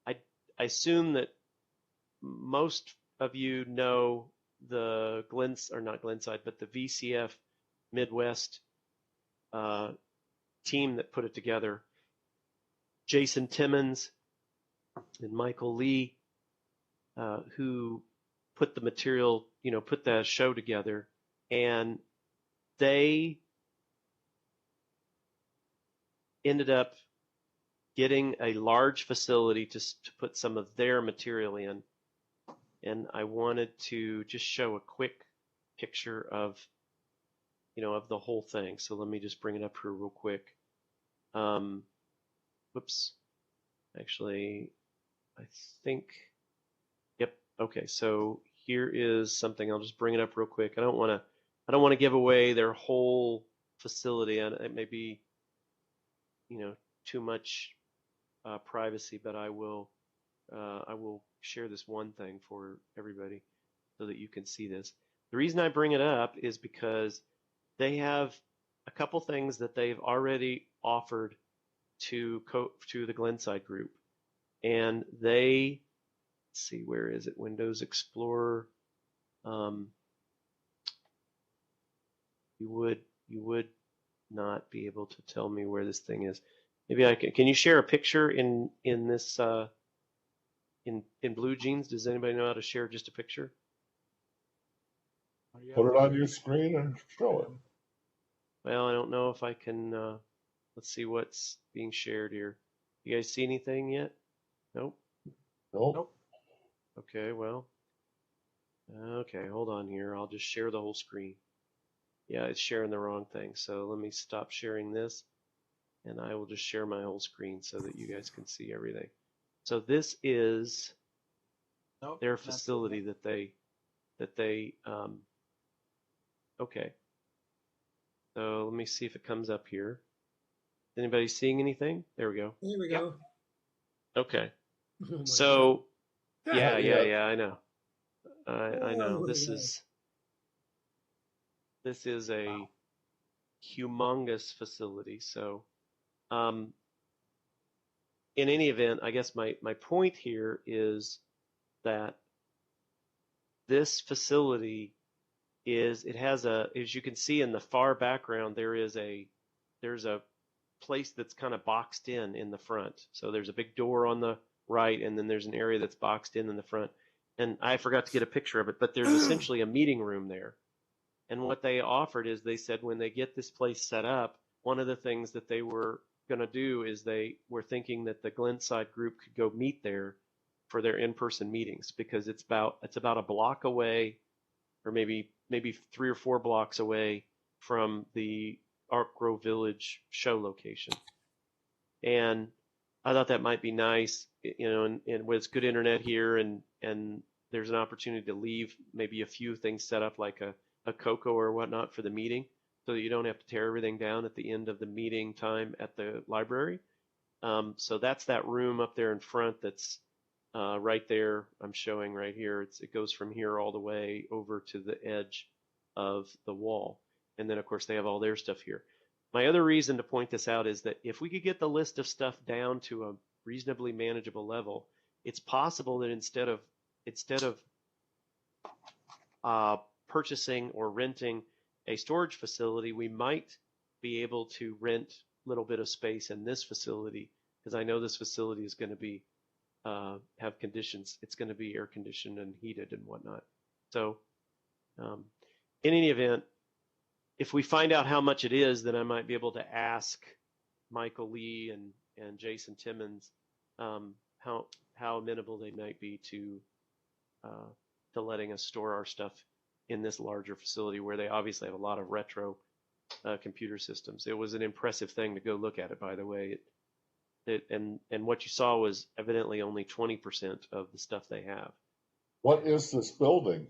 I assume that most of you know the not Glenside, but the VCF Midwest team that put it together. Jason Timmons and Michael Lee, who put the material, put the show together, and they ended up getting a large facility to put some of their material in. And I wanted to just show a quick picture of, of the whole thing. So let me just bring it up here real quick. Whoops. Actually, I think, yep. Okay. So here is something. I'll just bring it up real quick. I don't want to give away their whole facility, and it may be, too much privacy, but I will share this one thing for everybody so that you can see this. The reason I bring it up is because they have a couple things that they've already offered to the Glenside group, and let's see, where is it? Windows Explorer. you would not be able to tell me where this thing is. Maybe I can you share a picture in this in Blue Jeans? Does anybody know how to share just a picture? Put it on your screen and show it. Well, I don't know if I can. Let's see what's being shared here. You guys see anything yet? Nope. Nope. Okay, well. Okay, hold on here. I'll just share the whole screen. Yeah, it's sharing the wrong thing. So let me stop sharing this, and I will just share my whole screen so that you guys can see everything. So this is their facility that they okay. So let me see if it comes up here. Anybody seeing anything? There we go. There we go. Okay. Oh my So God. yeah, I know. I know. Oh, This my is a humongous facility. So in any event, I guess my point here is that this facility it has as you can see in the far background, there's a place that's kind of boxed in the front. So there's a big door on the right, and then there's an area that's boxed in the front. And I forgot to get a picture of it, but there's essentially a meeting room there. And what they offered is they said when they get this place set up, one of the things that they were going to do is they were thinking that the Glenside group could go meet there for their in-person meetings, because it's about a block away, or maybe 3 or 4 blocks away from the Ark Grove Village show location. And I thought that might be nice, and with good internet here, and there's an opportunity to leave maybe a few things set up, like a cocoa or whatnot for the meeting, so that you don't have to tear everything down at the end of the meeting time at the library. So that's that room up there in front that's right there. I'm showing right here. It goes from here all the way over to the edge of the wall. And then, of course, they have all their stuff here. My other reason to point this out is that if we could get the list of stuff down to a reasonably manageable level, it's possible that instead of purchasing or renting a storage facility, we might be able to rent a little bit of space in this facility, because I know this facility is going to be have conditions. It's going to be air conditioned and heated and whatnot. So in any event, if we find out how much it is, then I might be able to ask Michael Lee and Jason Timmons how amenable they might be to letting us store our stuff in this larger facility, where they obviously have a lot of retro computer systems. It was an impressive thing to go look at it, by the way. And what you saw was evidently only 20% of the stuff they have. What is this building?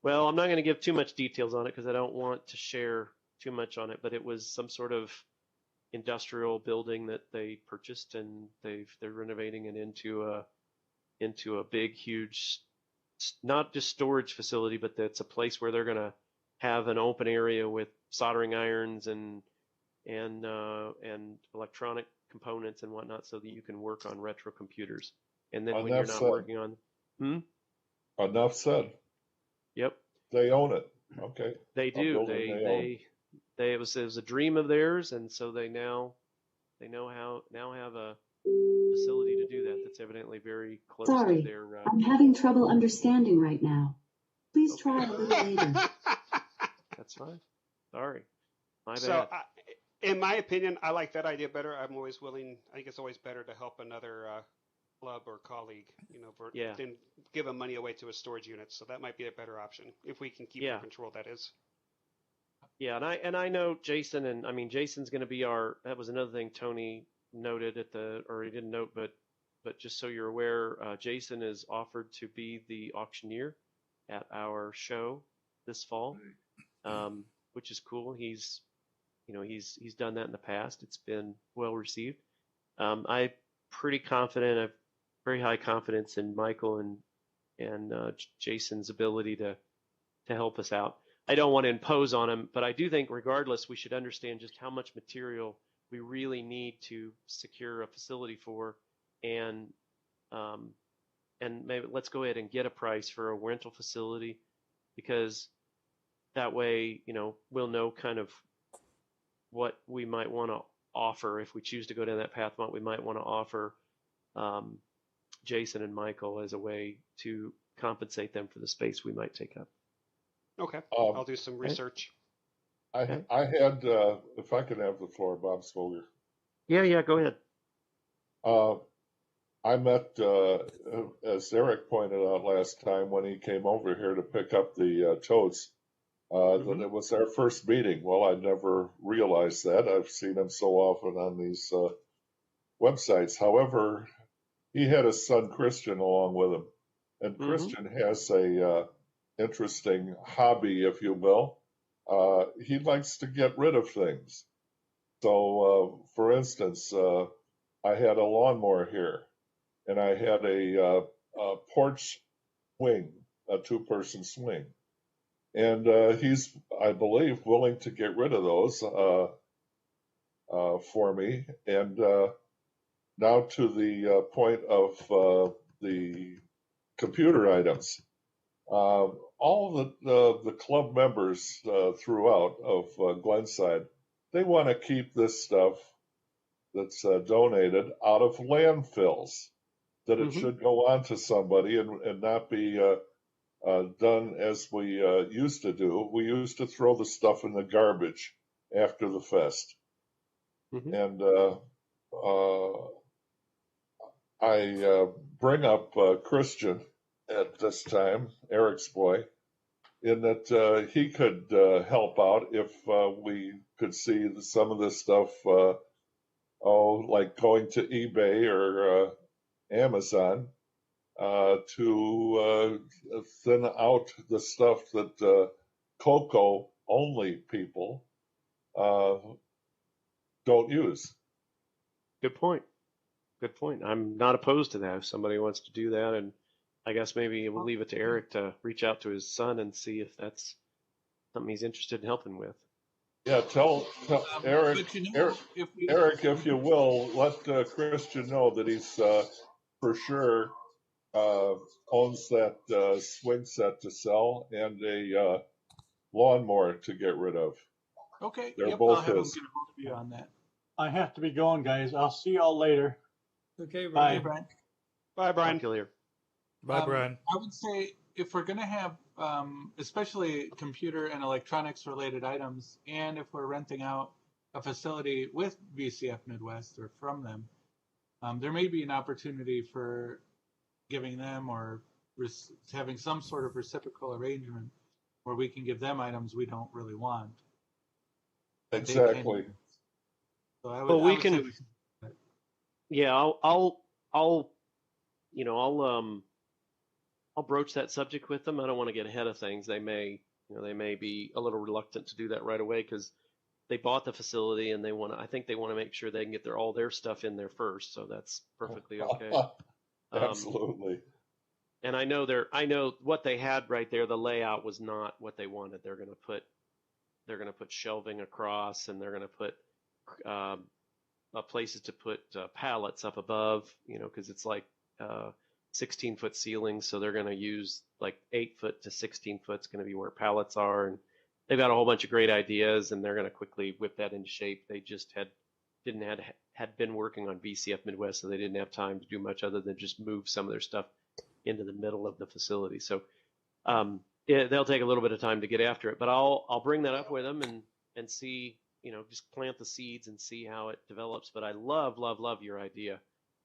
Well, I'm not going to give too much details on it because I don't want to share too much on it, but it was some sort of industrial building that they purchased, and they're renovating it into a big, huge, not just storage facility, but that's a place where they're going to have an open area with soldering irons and electronic components and whatnot, so that you can work on retro computers. And then when you're not working on, Enough said. Yep. They own it. Okay. They do. It was a dream of theirs, and so they now have a facility to do that. That's evidently very close to their. I'm having trouble understanding right now. Please try a little later. That's fine. Sorry. My bad. So, in my opinion, I like that idea better. I'm always willing. I think it's always better to help another club or colleague, than give them money away to a storage unit. So that might be a better option if we can keep in control. That is. Yeah, and I know Jason, and I mean Jason's going to be that was another thing Tony noted or he didn't note, but just so you're aware, Jason is offered to be the auctioneer at our show this fall, which is cool. He's done that in the past. It's been well received. I'm pretty confident. I've very high confidence in Michael and Jason's ability to help us out. I don't want to impose on him, but I do think regardless, we should understand just how much material we really need to secure a facility for, and maybe let's go ahead and get a price for a rental facility, because that way, we'll know kind of what we might want to offer if we choose to go down that path. What we might want to offer Jason and Michael as a way to compensate them for the space we might take up. Okay, I'll do some research. I had, if I could have the floor, Bob Swoger. Yeah, go ahead. I met, as Eric pointed out last time when he came over here to pick up the totes, that it was our first meeting. Well, I never realized that. I've seen him so often on these websites. However, he had his son Christian along with him, and Christian has a interesting hobby, if you will. He likes to get rid of things. So, for instance, I had a lawnmower here, and I had a porch swing, a two-person swing. And he's, I believe, willing to get rid of those for me. And now to the point of the computer items. All the club members throughout of Glenside, they want to keep this stuff that's donated out of landfills, that it should go on to somebody and not be done as we used to do. We used to throw the stuff in the garbage after the fest. And I bring up Christian at this time, Eric's boy, in that he could help out if we could see some of this stuff, like going to eBay or Amazon, to thin out the stuff that cocoa only people don't use. Good point. I'm not opposed to that if somebody wants to do that, and I guess maybe we'll leave it to Eric to reach out to his son and see if that's something he's interested in helping with. Yeah, tell Eric, Eric, if you will, let Christian know that he's for sure owns that swing set to sell and a lawnmower to get rid of. Okay, They're yep, both I'll have him his. get a hold of you on that. I have to be going, guys. I'll see y'all later. Okay, Bye. Brian. Bye, Brian. Bye, Brian. I would say if we're going to have, especially computer and electronics related items, and if we're renting out a facility with VCF Midwest or from them, there may be an opportunity for giving them or having some sort of reciprocal arrangement where we can give them items we don't really want. Exactly. So I would, Well, we I would can. say we should do that. Yeah, I'll broach that subject with them. I don't want to get ahead of things. They may be a little reluctant to do that right away because they bought the facility and I think they want to make sure they can get all their stuff in there first. So that's perfectly okay. Absolutely. And I know what they had right there. The layout was not what they wanted. They're going to put shelving across, and they're going to put places to put pallets up above, because it's like 16-foot ceilings. So they're going to use like 8-foot to 16-foot is going to be where pallets are. And they've got a whole bunch of great ideas, and they're going to quickly whip that into shape. They just had been working on VCF Midwest, so they didn't have time to do much other than just move some of their stuff into the middle of the facility. So they'll take a little bit of time to get after it, but I'll bring that up with them and see, just plant the seeds and see how it develops. But I love your idea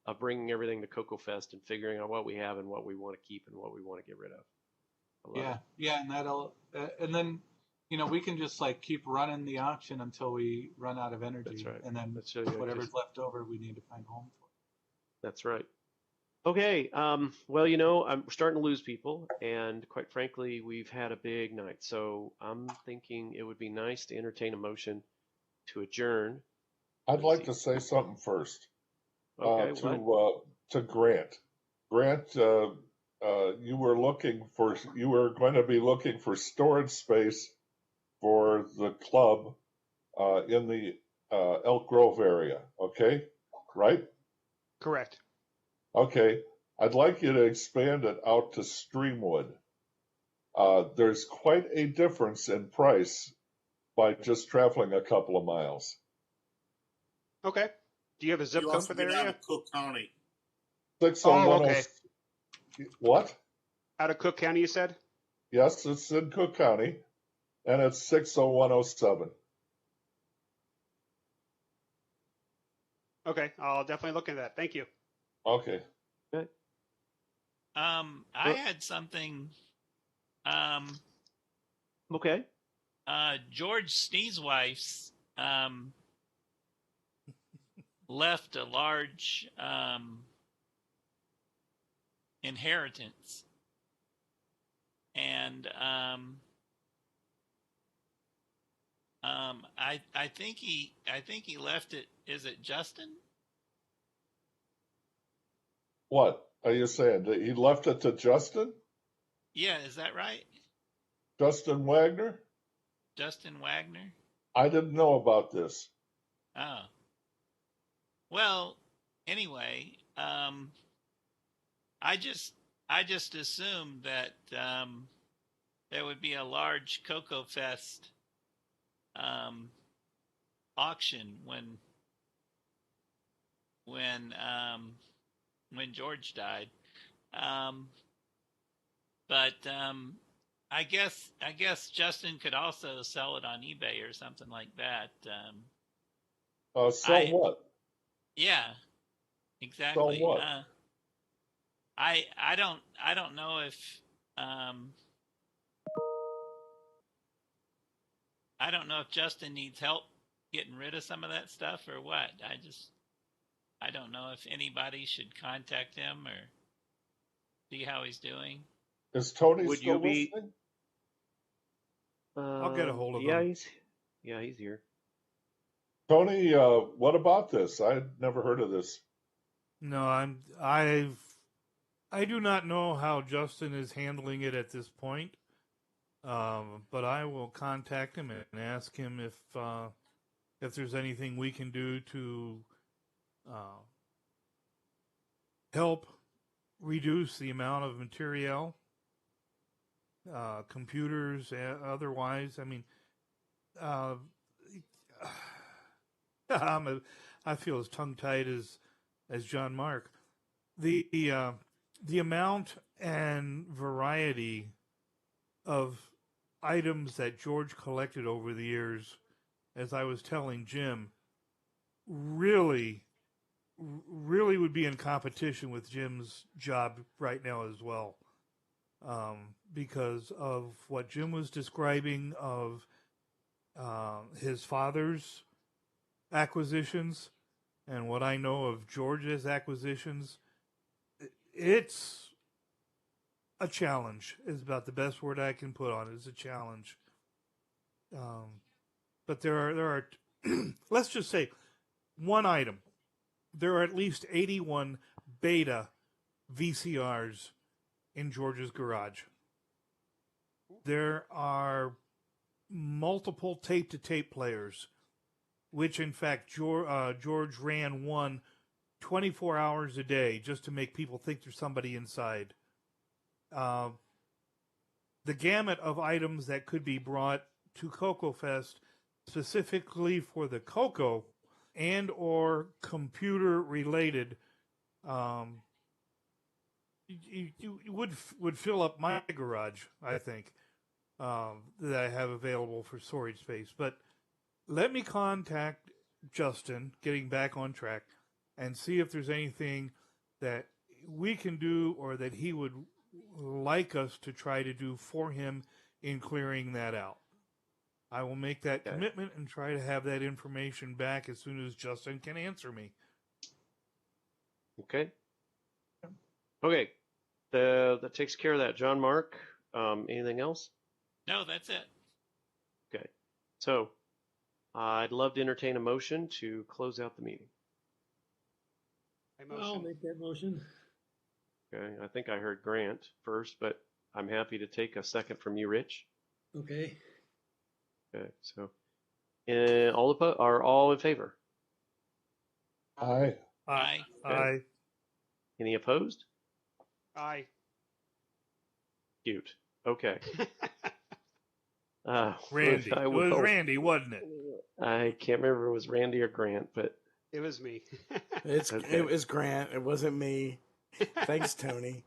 of bringing everything to Cocoa Fest and figuring out what we have and what we want to keep and what we want to get rid of. Yeah, and that'll, and then, we can just like keep running the auction until we run out of energy. That's right. And then whatever's left over, we need to find a home for. That's right. Okay. Well, I'm starting to lose people, and quite frankly, we've had a big night. So I'm thinking it would be nice to entertain a motion to adjourn. I'd like to say something first. Okay. To Grant. Grant, you were going to be looking for storage space for the club in the Elk Grove area. Okay, right? there's quite a difference in price by just traveling a couple of miles. Okay. Do you have a zip You code also for the get out area? of Cook County. 601. okay. What? Out of Cook County, you said? Yes, it's in Cook County, and it's 60107. Okay, I'll definitely look into that. Thank you. Okay. Okay. I had something. Okay. George Sneezewife's left a large inheritance, and I think he left it. Is it Justin? What are you saying? That he left it to Justin? Yeah, is that right? Justin Wagner? Justin Wagner? I didn't know about this. Oh. Well, anyway, I just assumed that there would be a large Cocoa Fest auction when George died. But I guess Justin could also sell it on eBay or something like that. What? Yeah, exactly. what? I don't know if I don't know if Justin needs help getting rid of some of that stuff or what. I don't know if anybody should contact him or see how he's doing. Is Tony Would still you be? listening? I'll get a hold of yeah, him. he's here. Tony, what about this? I'd never heard of this. No, I do not know how Justin is handling it at this point. But I will contact him and ask him if there's anything we can do to help reduce the amount of material, computers, otherwise. I mean, I feel as tongue-tied as John Mark. The amount and variety of items that George collected over the years, as I was telling Jim, really would be in competition with Jim's job right now as well. Because of what Jim was describing of his father's acquisitions and what I know of George's acquisitions, it's a challenge is about the best word I can put on it. Is a challenge. But there are let's just say one item. There are at least 81 beta VCRs in George's garage. There are multiple tape-to-tape players, which in fact George ran one 24 hours a day just to make people think there's somebody inside. The gamut of items that could be brought to Cocoa Fest specifically for the cocoa and or computer related, you would fill up my garage, I think, that I have available for storage space. But let me contact Justin, getting back on track, and see if there's anything that we can do or that he would like us to try to do for him in clearing that out. I will make that commitment and try to have that information back as soon as Justin can answer me. Okay. Okay. That takes care of that. John Mark, anything else? No, that's it. Okay. So I'd love to entertain a motion to close out the meeting. I'll make that motion. Okay. I think I heard Grant first, but I'm happy to take a second from you, Rich. Okay. Okay. So are all in favor? Aye. Aye. Any opposed? Aye. Cute. Okay. Randy. I It was will. Randy, wasn't it? I can't remember if it was Randy or Grant, but It was me. It Okay. was Grant. It wasn't me. Thanks, Tony.